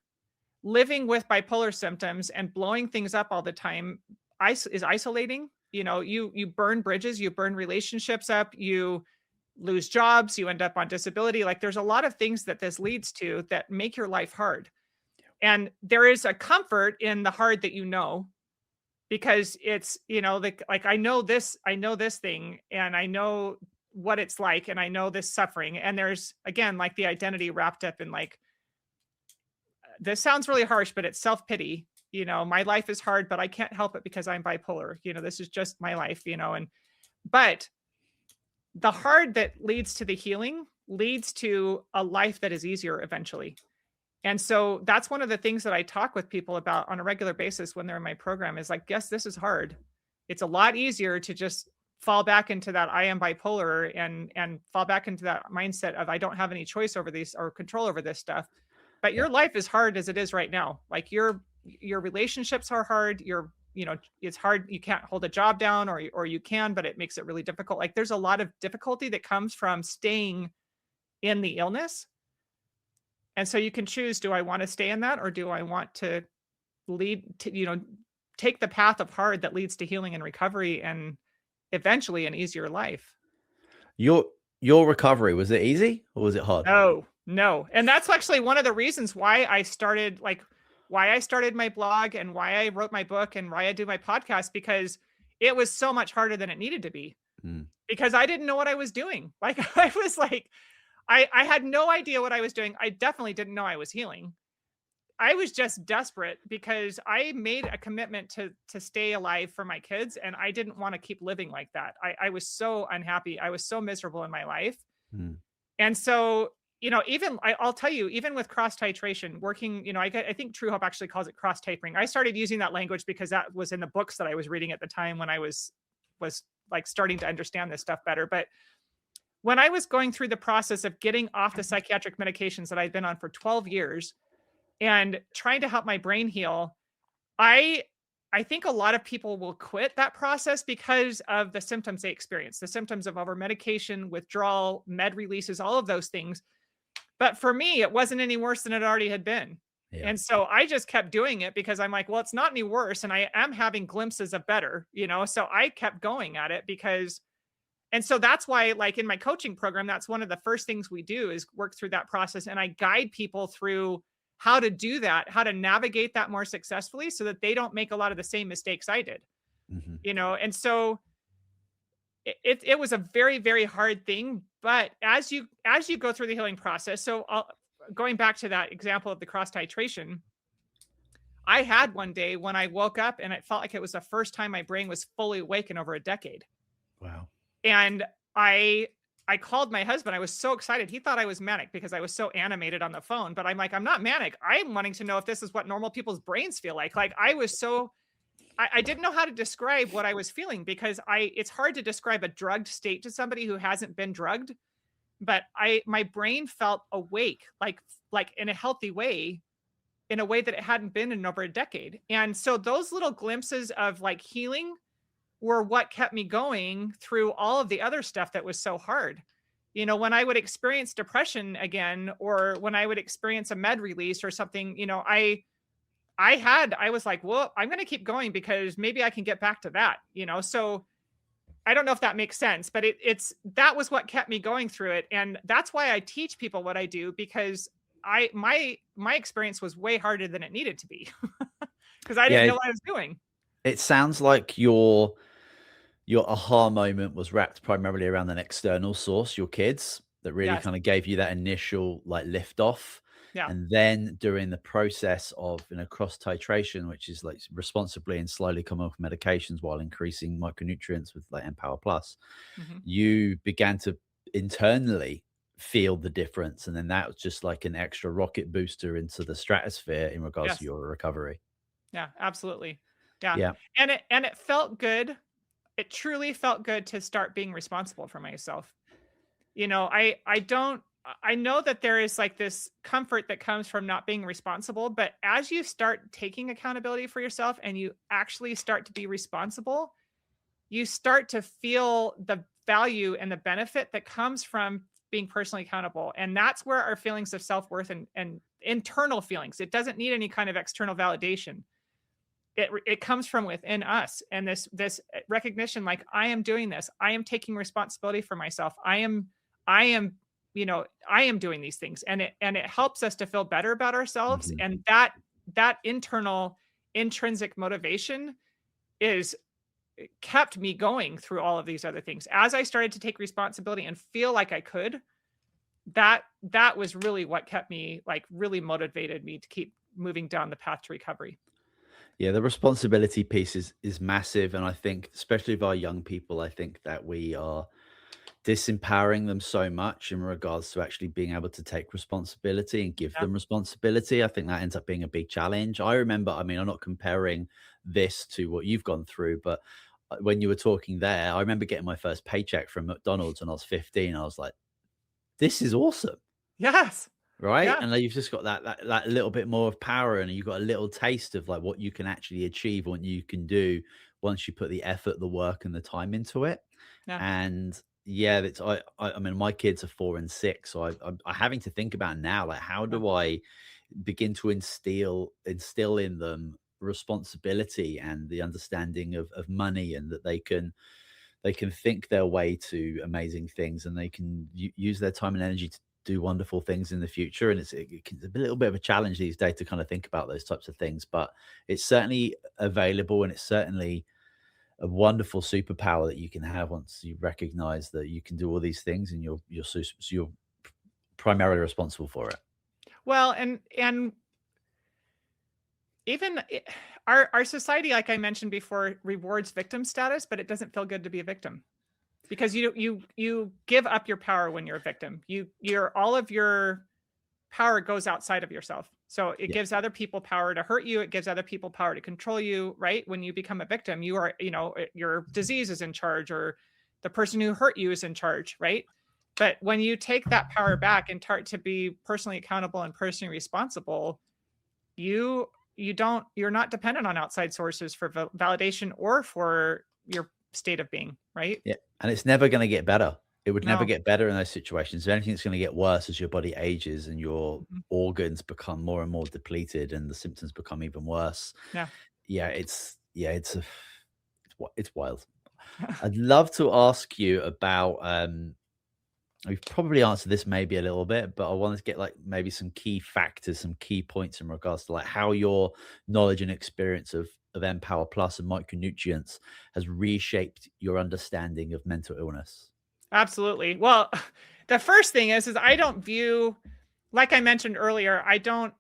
B: Living with bipolar symptoms and blowing things up all the time is isolating. You burn bridges, you burn relationships up, you lose jobs, you end up on disability. Like, there's a lot of things that this leads to that make your life hard. And there is a comfort in the hard that because it's, like I know this thing, and I know what it's like, and I know this suffering. And there's, again, like the identity wrapped up in, like, this sounds really harsh, but it's self-pity. My life is hard, but I can't help it because I'm bipolar. This is just my life, but the hard that leads to the healing leads to a life that is easier eventually. And so that's one of the things that I talk with people about on a regular basis when they're in my program is like, yes, this is hard. It's a lot easier to just fall back into that I am bipolar and fall back into that mindset of I don't have any choice over these or control over this stuff. But your life is hard as it is right now. Like, your relationships are hard. It's hard. You can't hold a job down, or you can, but it makes it really difficult. Like, there's a lot of difficulty that comes from staying in the illness. And so you can choose, do I want to stay in that, or do I want to take the path of hard that leads to healing and recovery and eventually an easier life?
A: Your recovery, was it easy or was it hard?
B: No. And that's actually one of the reasons why I started my blog and why I wrote my book and why I do my podcast, because it was so much harder than it needed to be. Because I didn't know what I was doing. Like, I was like, I had no idea what I was doing. I definitely didn't know I was healing. I was just desperate because I made a commitment to stay alive for my kids, and I didn't want to keep living like that. I was so unhappy. I was so miserable in my life. And so, I'll tell you, even with cross titration, working, I think Truehope actually calls it cross tapering. I started using that language because that was in the books that I was reading at the time when I was like starting to understand this stuff better. But when I was going through the process of getting off the psychiatric medications that I'd been on for 12 years and trying to help my brain heal, I think a lot of people will quit that process because of the symptoms they experience, the symptoms of over medication, withdrawal, med releases, all of those things. But for me, it wasn't any worse than it already had been.
A: Yeah.
B: And so I just kept doing it because I'm like, well, it's not any worse. And I am having glimpses of better, so I kept going at it and so that's why, like, in my coaching program, that's one of the first things we do is work through that process. And I guide people through how to do that, how to navigate that more successfully so that they don't make a lot of the same mistakes I did, And so it was a very, very hard thing. But as you go through the healing process, so going back to that example of the cross titration, I had one day when I woke up and it felt like it was the first time my brain was fully awake in over a decade.
A: Wow.
B: And I called my husband. I was so excited. He thought I was manic because I was so animated on the phone. But I'm like, I'm not manic. I'm wanting to know if this is what normal people's brains feel like. Like, I was so, I didn't know how to describe what I was feeling because it's hard to describe a drugged state to somebody who hasn't been drugged. But my brain felt awake, like in a healthy way, in a way that it hadn't been in over a decade. And so those little glimpses of like healing were what kept me going through all of the other stuff that was so hard. When I would experience depression again, or when I would experience a med release or something, I was like, well, I'm going to keep going because maybe I can get back to that, so I don't know if that makes sense, but that was what kept me going through it. And that's why I teach people what I do, because my experience was way harder than it needed to be because I didn't know what I was doing.
A: It sounds like your aha moment was wrapped primarily around an external source, your kids, that really kind of gave you that initial like lift off.
B: Yeah.
A: And then during the process of cross titration, which is like responsibly and slowly coming off medications while increasing micronutrients with like Empower Plus, you began to internally feel the difference. And then that was just like an extra rocket booster into the stratosphere in regards to your recovery.
B: Yeah, absolutely. Yeah.
A: Yeah.
B: And it felt good. It truly felt good to start being responsible for myself. I know that there is like this comfort that comes from not being responsible, but as you start taking accountability for yourself and you actually start to be responsible, you start to feel the value and the benefit that comes from being personally accountable. And that's where our feelings of self-worth and internal feelings, it doesn't need any kind of external validation. It comes from within us. And this recognition, like, I am doing this. I am taking responsibility for myself. I am, I am doing these things. And it helps us to feel better about ourselves.
A: Mhm.
B: And that internal intrinsic motivation is kept me going through all of these other things. As I started to take responsibility and feel like I could, that was really what kept me, like, really motivated me to keep moving down the path to recovery.
A: Yeah, the responsibility piece is massive, and I think, especially with our young people, I think that we are disempowering them so much in regards to actually being able to take responsibility and give
B: Yeah.
A: them responsibility. I think that ends up being a big challenge. I remember, I mean, I'm not comparing this to what you've gone through, but when you were talking there, I remember getting my first paycheck from McDonald's when I was 15. I was like, this is awesome.
B: Yes.
A: Right?
B: Yeah.
A: And then you've just got that little bit more of power, and you've got a little taste of like what you can actually achieve, what you can do once you put the effort, the work, and the time into it.
B: Yeah.
A: And yeah, that's I mean, my kids are 4 and 6, so I'm having to think about now, like, how
B: Yeah.
A: do I begin to instill in them responsibility and the understanding of money, and that they can think their way to amazing things, and they can use their time and energy to do wonderful things in the future. And it's a little bit of a challenge these days to kind of think about those types of things, but it's certainly available, and it's certainly a wonderful superpower that you can have once you recognize that you can do all these things, and you're primarily responsible for it.
B: Well, and even our society, like I mentioned before, rewards victim status, but it doesn't feel good to be a victim, because you give up your power when you're a victim. Your all of your power goes outside of yourself. So it
A: Yeah.
B: gives other people power to hurt you. It gives other people power to control you, right? When you become a victim, you are, your disease is in charge, or the person who hurt you is in charge, right? But when you take that power back and start to be personally accountable and personally responsible, you you're not dependent on outside sources for validation or for your state of being, right?
A: Yeah, and it's never gonna get better. It would never
B: No.
A: get better in those situations. If anything, it's gonna get worse as your body ages and your
B: Mhm.
A: organs become more and more depleted and the symptoms become even worse.
B: Yeah.
A: It's wild. I'd love to ask you about, we've probably answered this maybe a little bit, but I wanted to get like maybe some key factors, some key points in regards to like how your knowledge and experience of Empower Plus and micronutrients has reshaped your understanding of mental illness.
B: Absolutely. Well, the first thing is I don't view, like I mentioned earlier, I don't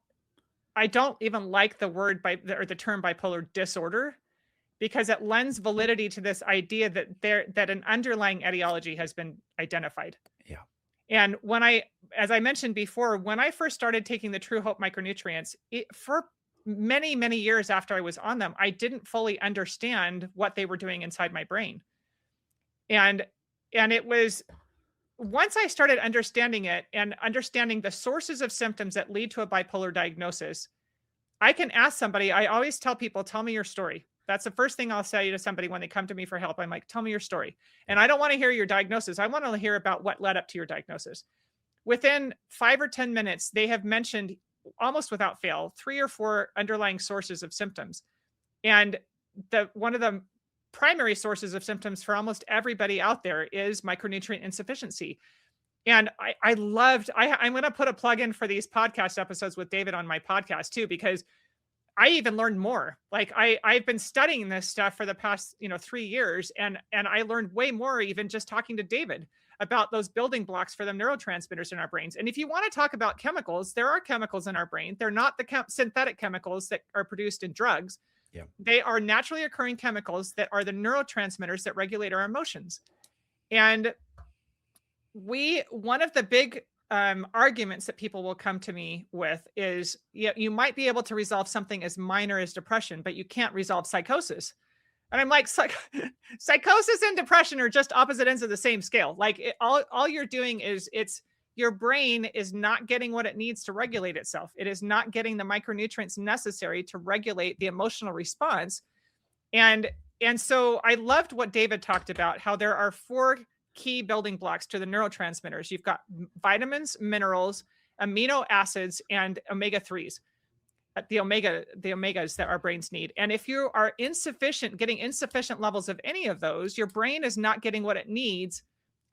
B: even like the word or the term bipolar disorder, because it lends validity to this idea that an underlying etiology has been identified.
A: Yeah.
B: And as I mentioned before, when I first started taking the Truehope micronutrients, for many, many years after I was on them, I didn't fully understand what they were doing inside my brain. And it was once I started understanding it and understanding the sources of symptoms that lead to a bipolar diagnosis, I can ask somebody. I always tell people, tell me your story. That's the first thing I'll say to somebody when they come to me for help. I'm like, tell me your story. And I don't want to hear your diagnosis. I want to hear about what led up to your diagnosis. Within 5 or 10 minutes, they have mentioned almost without fail 3 or 4 underlying sources of symptoms. And one of the primary sources of symptoms for almost everybody out there is micronutrient insufficiency. And I'm going to put a plug in for these podcast episodes with David on my podcast too, because I even learned more. Like I've been studying this stuff for the past, 3 years. And I learned way more even just talking to David about those building blocks for the neurotransmitters in our brains. And if you want to talk about chemicals, there are chemicals in our brain. They're not the synthetic chemicals that are produced in drugs.
A: Yeah.
B: They are naturally occurring chemicals that are the neurotransmitters that regulate our emotions. And one of the big arguments that people will come to me with is, yeah, you might be able to resolve something as minor as depression, but you can't resolve psychosis. And I'm like, psychosis and depression are just opposite ends of the same scale. Like all you're doing is your brain is not getting what it needs to regulate itself. It is not getting the micronutrients necessary to regulate the emotional response. And so I loved what David talked about, how there are 4 key building blocks to the neurotransmitters. You've got vitamins, minerals, amino acids, and omega-3s. The omegas that our brains need. And if you are getting insufficient levels of any of those, your brain is not getting what it needs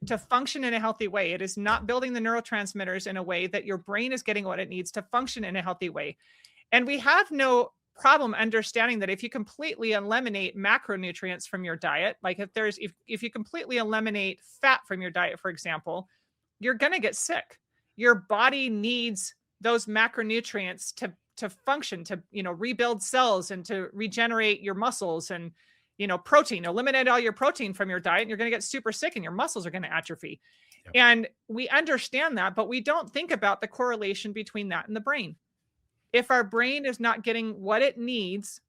B: to function in a healthy way. It is not building the neurotransmitters in a way that your brain is getting what it needs to function in a healthy way. And we have no problem understanding that if you completely eliminate macronutrients from your diet, like if you completely eliminate fat from your diet, for example, you're going to get sick. Your body needs those macronutrients to function, to, rebuild cells and to regenerate your muscles and, protein. Eliminate all your protein from your diet and you're going to get super sick and your muscles are going to atrophy. Yep. And we understand that, but we don't think about the correlation between that and the brain. If our brain is not getting what it needs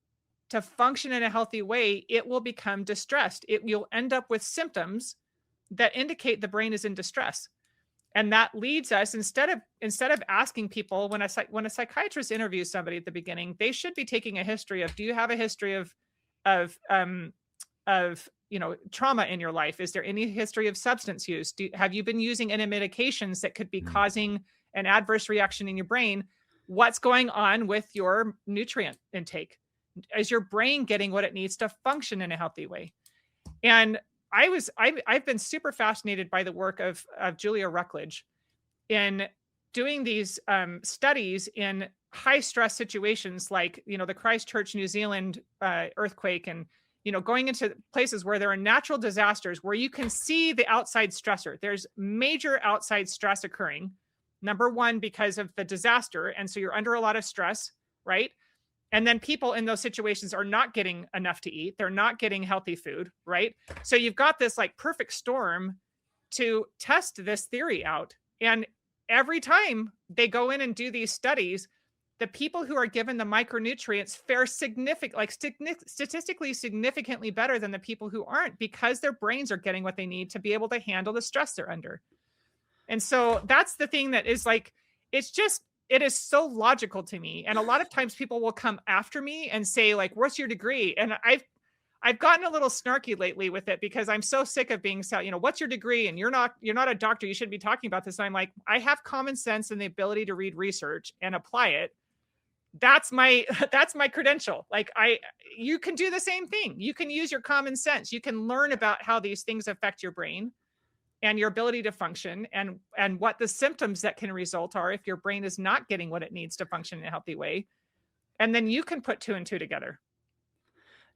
B: to function in a healthy way, it will become distressed. You'll end up with symptoms that indicate the brain is in distress. And that leads us, instead of asking people, when a psychiatrist interviews somebody at the beginning, they should be taking a history of, do you have a history of trauma in your life? Is there any history of substance use? Have you been using any medications that could be causing an adverse reaction in your brain? What's going on with your nutrient intake? Is your brain getting what it needs to function in a healthy way? And I've been super fascinated by the work of Julia Ruckledge in doing these studies in high stress situations like, the Christchurch, New Zealand earthquake, and, going into places where there are natural disasters where you can see the outside stressor. There's major outside stress occurring. Number one, because of the disaster. And so you're under a lot of stress, right? And then people in those situations are not getting enough to eat. They're not getting healthy food, right? So you've got this like perfect storm to test this theory out. And every time they go in and do these studies, the people who are given the micronutrients fare statistically significantly better than the people who aren't, because their brains are getting what they need to be able to handle the stress they're under. And so that's the thing that is like, it is so logical to me. And a lot of times people will come after me and say like, what's your degree? And I've gotten a little snarky lately with it because I'm so sick of being so, what's your degree? And you're not a doctor. You shouldn't be talking about this. And I'm like, I have common sense and the ability to read research and apply it. That's my credential. Like you can do the same thing. You can use your common sense. You can learn about how these things affect your brain and your ability to function, and what the symptoms that can result are if your brain is not getting what it needs to function in a healthy way. And then you can put 2 and 2 together.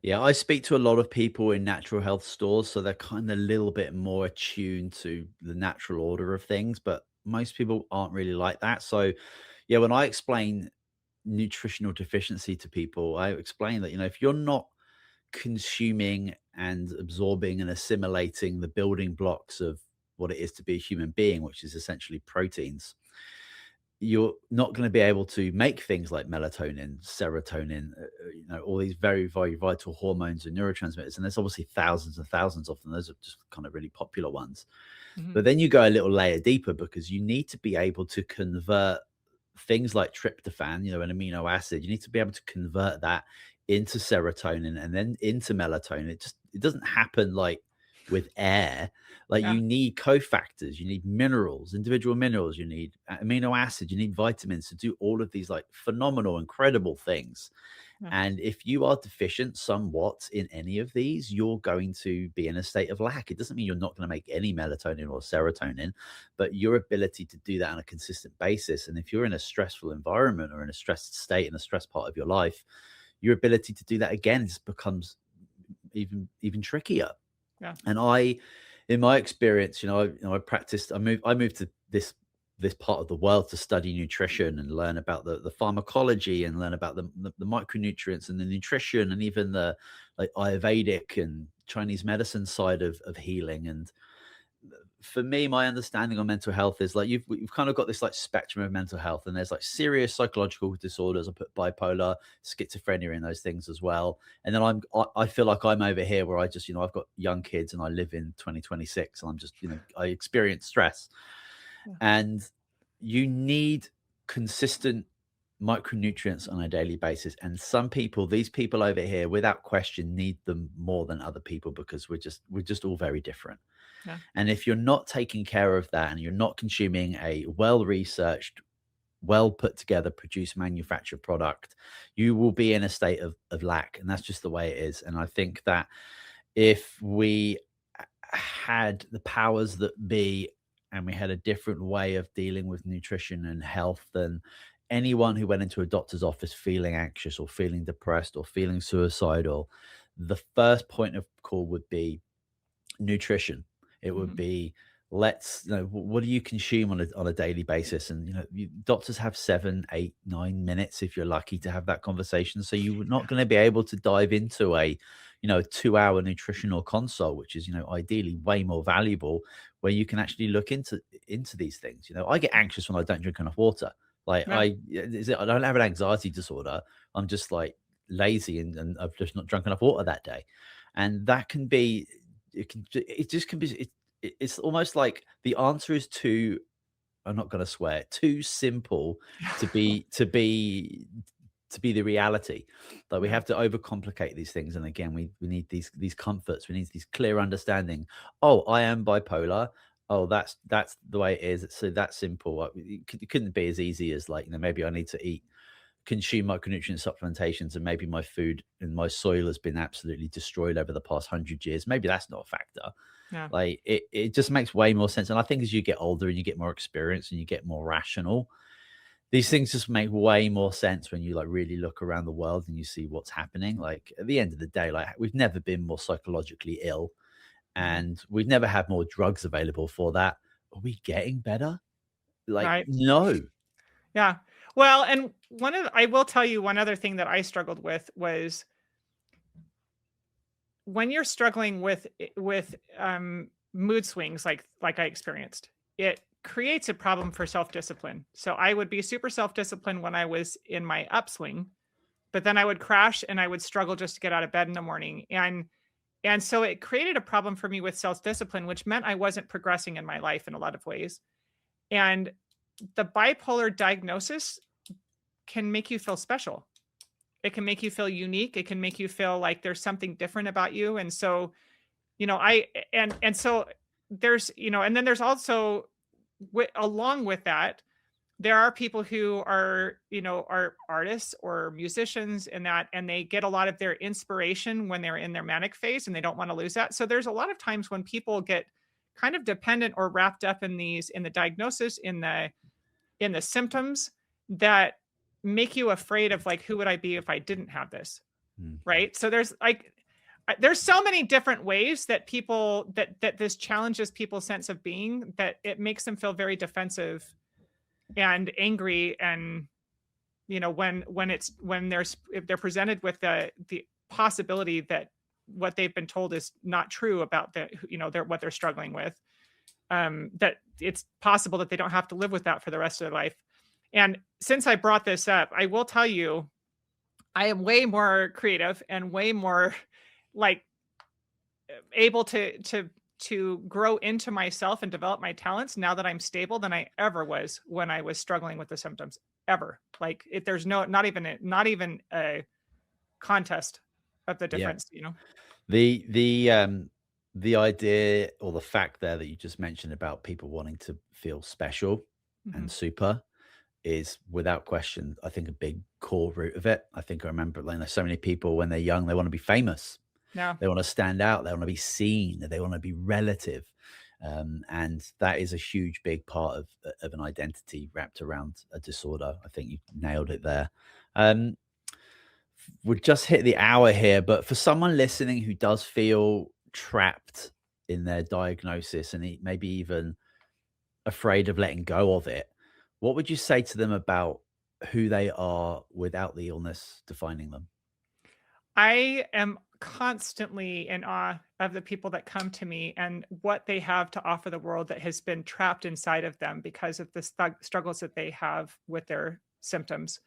A: Yeah, I speak to a lot of people in natural health stores, so they're kind of a little bit more attuned to the natural order of things, but most people aren't really like that. So yeah, when I explain nutritional deficiency to people, I explain that, if you're not consuming and absorbing and assimilating the building blocks of what it is to be a human being, which is essentially proteins, you're not going to be able to make things like melatonin, serotonin, all these very, very vital hormones and neurotransmitters. And there's obviously thousands and thousands of them. Those are just kind of really popular ones. Mm-hmm. But then you go a little layer deeper, because you need to be able to convert things like tryptophan, an amino acid. You need to be able to convert that into serotonin and then into melatonin. It doesn't happen like with air. Like you need cofactors, you need minerals, individual minerals, you need amino acids, you need vitamins to do all of these like phenomenal, incredible things. And if you are deficient somewhat in any of these, you're going to be in a state of lack. It doesn't mean you're not going to make any melatonin or serotonin, but your ability to do that on a consistent basis. And if you're in a stressful environment or in a stressed state, in a stressed part of your life, your ability to do that again just becomes even trickier. Yeah. And in my experience, I practiced. I moved to this part of the world to study nutrition and learn about the pharmacology and learn about the micronutrients and the nutrition and even the like Ayurvedic and Chinese medicine side of healing. And for me, my understanding on mental health is like you've kind of got this like spectrum of mental health, and there's like serious psychological disorders. I put bipolar, schizophrenia in those things as well. And then I feel like I'm over here where I just, I've got young kids and I live in 2026, and I'm just, I experience stress.
B: Yeah.
A: And you need consistent micronutrients on a daily basis. And some people, these people over here, without question, need them more than other people, because we're just all very different.
B: Yeah.
A: And if you're not taking care of that, and you're not consuming a well-researched, well put together, produced, manufactured product, you will be in a state of lack. And that's just the way it is. And I think that if we had the powers that be, and we had a different way of dealing with nutrition and health, then anyone who went into a doctor's office feeling anxious or feeling depressed or feeling suicidal, the first point of call would be nutrition. It would be, what do you consume on a daily basis? And doctors have 7, 8, 9 minutes if you're lucky to have that conversation. So you're not going to be able to dive into a 2-hour nutritional consult, which is ideally way more valuable, where you can actually look into these things. I get anxious when I don't drink enough water. Like I don't have an anxiety disorder. I'm just like lazy and I've just not drunk enough water that day. And that can be, it's almost like the answer is too, I'm not going to swear, too simple to be the reality. Like we have to overcomplicate these things. And again, we need these comforts. We need these clear understanding. Oh, I am bipolar. Oh, that's the way it is. So that's simple. It couldn't be as easy as like, maybe I need to consume micronutrient supplementations, and maybe my food and my soil has been absolutely destroyed over the past 100 years. Maybe that's not a factor.
B: Yeah.
A: Like it just makes way more sense. And I think as you get older and you get more experience and you get more rational, these things just make way more sense when you like really look around the world and you see what's happening. Like at the end of the day, like we've never been more psychologically ill, and we've never had more drugs available for that. Are we getting better? Like, no.
B: Yeah. Well, and I will tell you one other thing that I struggled with was when you're struggling with mood swings, like I experienced, it creates a problem for self-discipline. So I would be super self-disciplined when I was in my upswing, but then I would crash and I would struggle just to get out of bed in the morning. And so it created a problem for me with self-discipline, which meant I wasn't progressing in my life in a lot of ways. And the bipolar diagnosis can make you feel special. It can make you feel unique. It can make you feel like there's something different about you. And so, so there's, and then there's also, along with that, there are people who are, are artists or musicians and they get a lot of their inspiration when they're in their manic phase and they don't want to lose that. So there's a lot of times when people get kind of dependent or wrapped up in the diagnosis, in the symptoms that make you afraid of like, who would I be if I didn't have this? Right. So there's so many different ways that people, that this challenges people's sense of being, that it makes them feel very defensive and angry. And, if they're presented with the possibility that what they've been told is not true about what they're struggling with, that it's possible that they don't have to live with that for the rest of their life. And since I brought this up, I will tell you, I am way more creative and way more like able to grow into myself and develop my talents now that I'm stable than I ever was when I was struggling with the symptoms, ever. Like there's not even a contest of the difference,
A: The idea or the fact there that you just mentioned about people wanting to feel special and super is without question, I think, a big core root of it. I think I remember so many people when they're young, they want to be famous.
B: Yeah.
A: They want to stand out. They want to be seen. They want to be relative. And that is a huge, big part of an identity wrapped around a disorder. I think you nailed it there. We've just hit the hour here, but for someone listening who does feel trapped in their diagnosis and maybe even afraid of letting go of it, what would you say to them about who they are without the illness defining them?
B: I am constantly in awe of the people that come to me and what they have to offer the world that has been trapped inside of them because of the struggles that they have with their symptoms.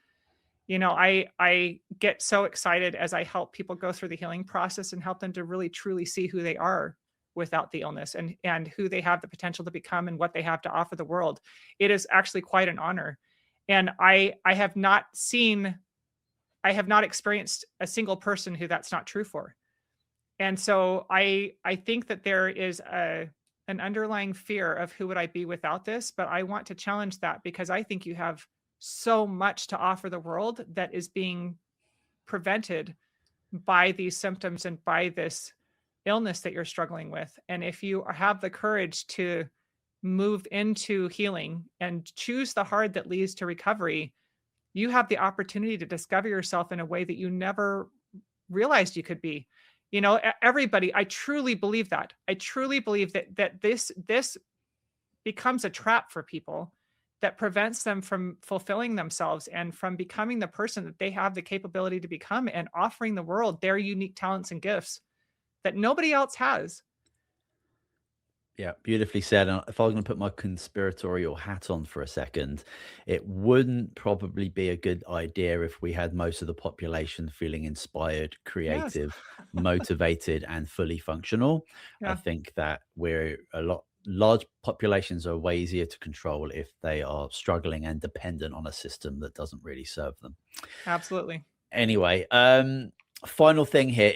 B: I get so excited as I help people go through the healing process and help them to really truly see who they are without the illness and who they have the potential to become and what they have to offer the world. It is actually quite an honor. And I have not experienced a single person who that's not true for. And so I think that there is an underlying fear of who would I be without this, but I want to challenge that because I think you have so much to offer the world that is being prevented by these symptoms and by this illness that you're struggling with. And if you have the courage to move into healing and choose the hard that leads to recovery, you have the opportunity to discover yourself in a way that you never realized you could be. Everybody, I truly believe that. I truly believe that this becomes a trap for people that prevents them from fulfilling themselves and from becoming the person that they have the capability to become and offering the world their unique talents and gifts that nobody else has.
A: Yeah, beautifully said. And if I was going to put my conspiratorial hat on for a second, it wouldn't probably be a good idea if we had most of the population feeling inspired,
B: Yes.
A: creative, motivated, and fully functional. I
B: Yeah,
A: think that large populations are way easier to control if they are struggling and dependent on a system that doesn't really serve them.
B: absolutely.
A: Anyway, final thing here.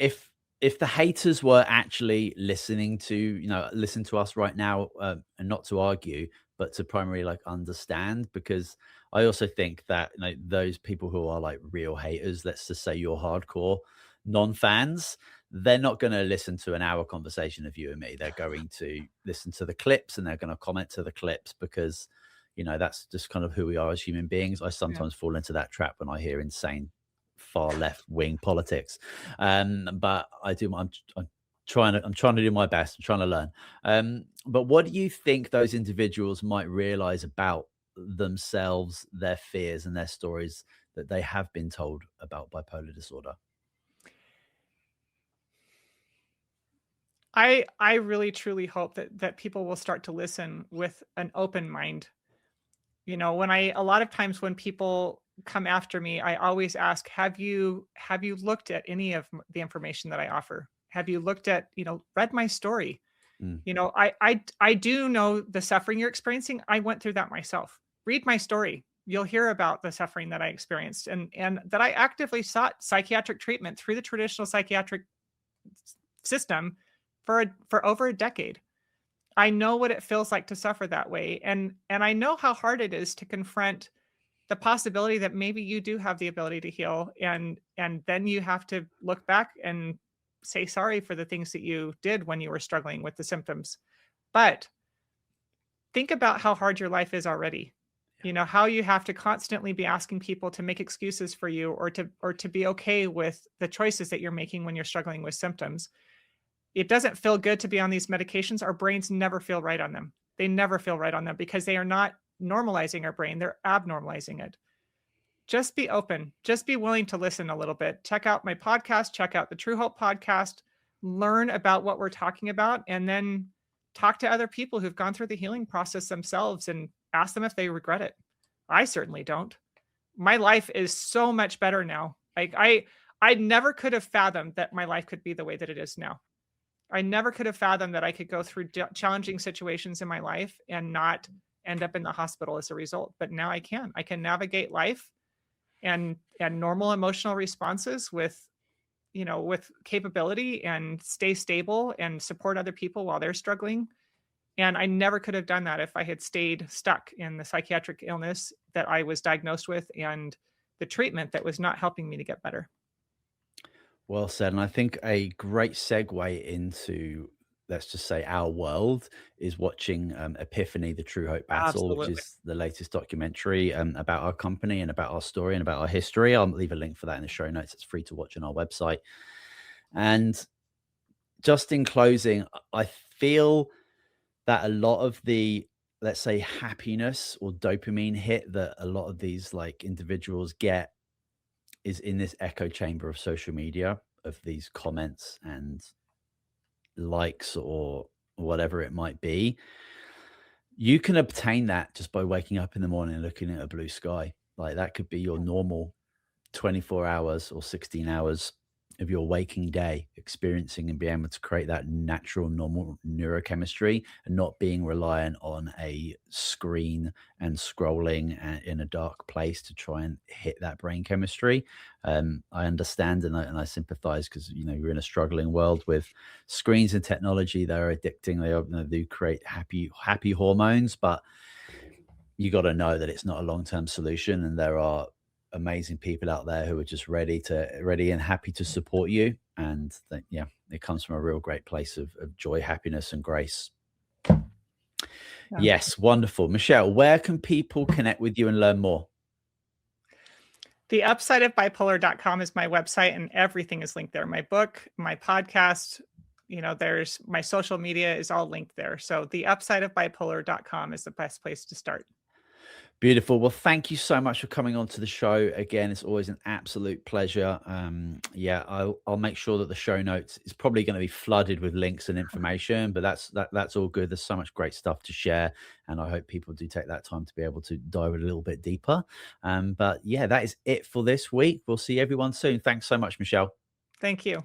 A: If the haters were actually listening to, listen to us right now, and not to argue, but to primarily like understand, because I also think that those people who are like real haters, let's just say you're hardcore non-fans, they're not going to listen to an hour conversation of you and me. They're going to listen to the clips and they're going to comment to the clips because that's just kind of who we are as human beings. I
B: Yeah.
A: sometimes fall into that trap when I hear insane far left wing politics. But I'm trying to do my best. I'm trying to learn. But what do you think those individuals might realize about themselves, their fears and their stories that they have been told about bipolar disorder?
B: I really truly hope that people will start to listen with an open mind. When a lot of times when people come after me, I always ask, have you looked at any of the information that I offer? Have you looked at, read my story?
A: Mm,
B: I do know the suffering you're experiencing. I went through that myself. Read my story. You'll hear about the suffering that I experienced and that I actively sought psychiatric treatment through the traditional psychiatric system for over a decade. I know what it feels like to suffer that way, and I know how hard it is to confront the possibility that maybe you do have the ability to heal, and then you have to look back and say sorry for the things that you did when you were struggling with the symptoms. But think about how hard your life is already. How you have to constantly be asking people to make excuses for you or to be okay with the choices that you're making when you're struggling with symptoms. It doesn't feel good to be on these medications. Our brains never feel right on them. They never feel right on them because they are not normalizing our brain. They're abnormalizing it. Just be open. Just be willing to listen a little bit. Check out my podcast. Check out the Truehope podcast. Learn about what we're talking about, and then talk to other people who've gone through the healing process themselves and ask them if they regret it. I certainly don't. My life is so much better now. Like I never could have fathomed that my life could be the way that it is now. I never could have fathomed that I could go through challenging situations in my life and not end up in the hospital as a result. But now I can. I can navigate life and normal emotional responses with capability and stay stable and support other people while they're struggling. And I never could have done that if I had stayed stuck in the psychiatric illness that I was diagnosed with and the treatment that was not helping me to get better.
A: well said. And I think a great segue into, let's just say, our world is watching Epiphany, the True Hope Battle, which
B: Absolutely.
A: is the latest documentary about our company and about our story and about our history. I'll leave a link for that in the show notes. It's free to watch on our website. And just in closing, I feel that a lot of the, let's say, happiness or dopamine hit that a lot of these like individuals get is in this echo chamber of social media. of these comments and likes or whatever it might be, you can obtain that just by waking up in the morning and looking at a blue sky. Like that could be your normal 24 hours or 16 hours of your waking day, experiencing and being able to create that natural, normal neurochemistry and not being reliant on a screen and scrolling in a dark place to try and hit that brain chemistry. I understand and I sympathize because, we're in a struggling world with screens and technology. They're addicting. They do create happy hormones, but you got to know that it's not a long-term solution, and there are amazing people out there who are just ready and happy to support you. And that, it comes from a real great place of joy, happiness, and grace. Yeah. Yes, wonderful. Michelle, where can people connect with you and learn more?
B: The upside of bipolar.com is my website, and everything is linked there. My book, my podcast, there's my social media is all linked there. So the upside of bipolar.com is the best place to start.
A: Beautiful. Well, thank you so much for coming on to the show. Again, it's always an absolute pleasure. I'll make sure that the show notes is probably going to be flooded with links and information, but that's all good. There's so much great stuff to share, and I hope people do take that time to be able to dive a little bit deeper. But yeah, that is it for this week. We'll see everyone soon. Thanks so much, Michelle.
B: Thank you.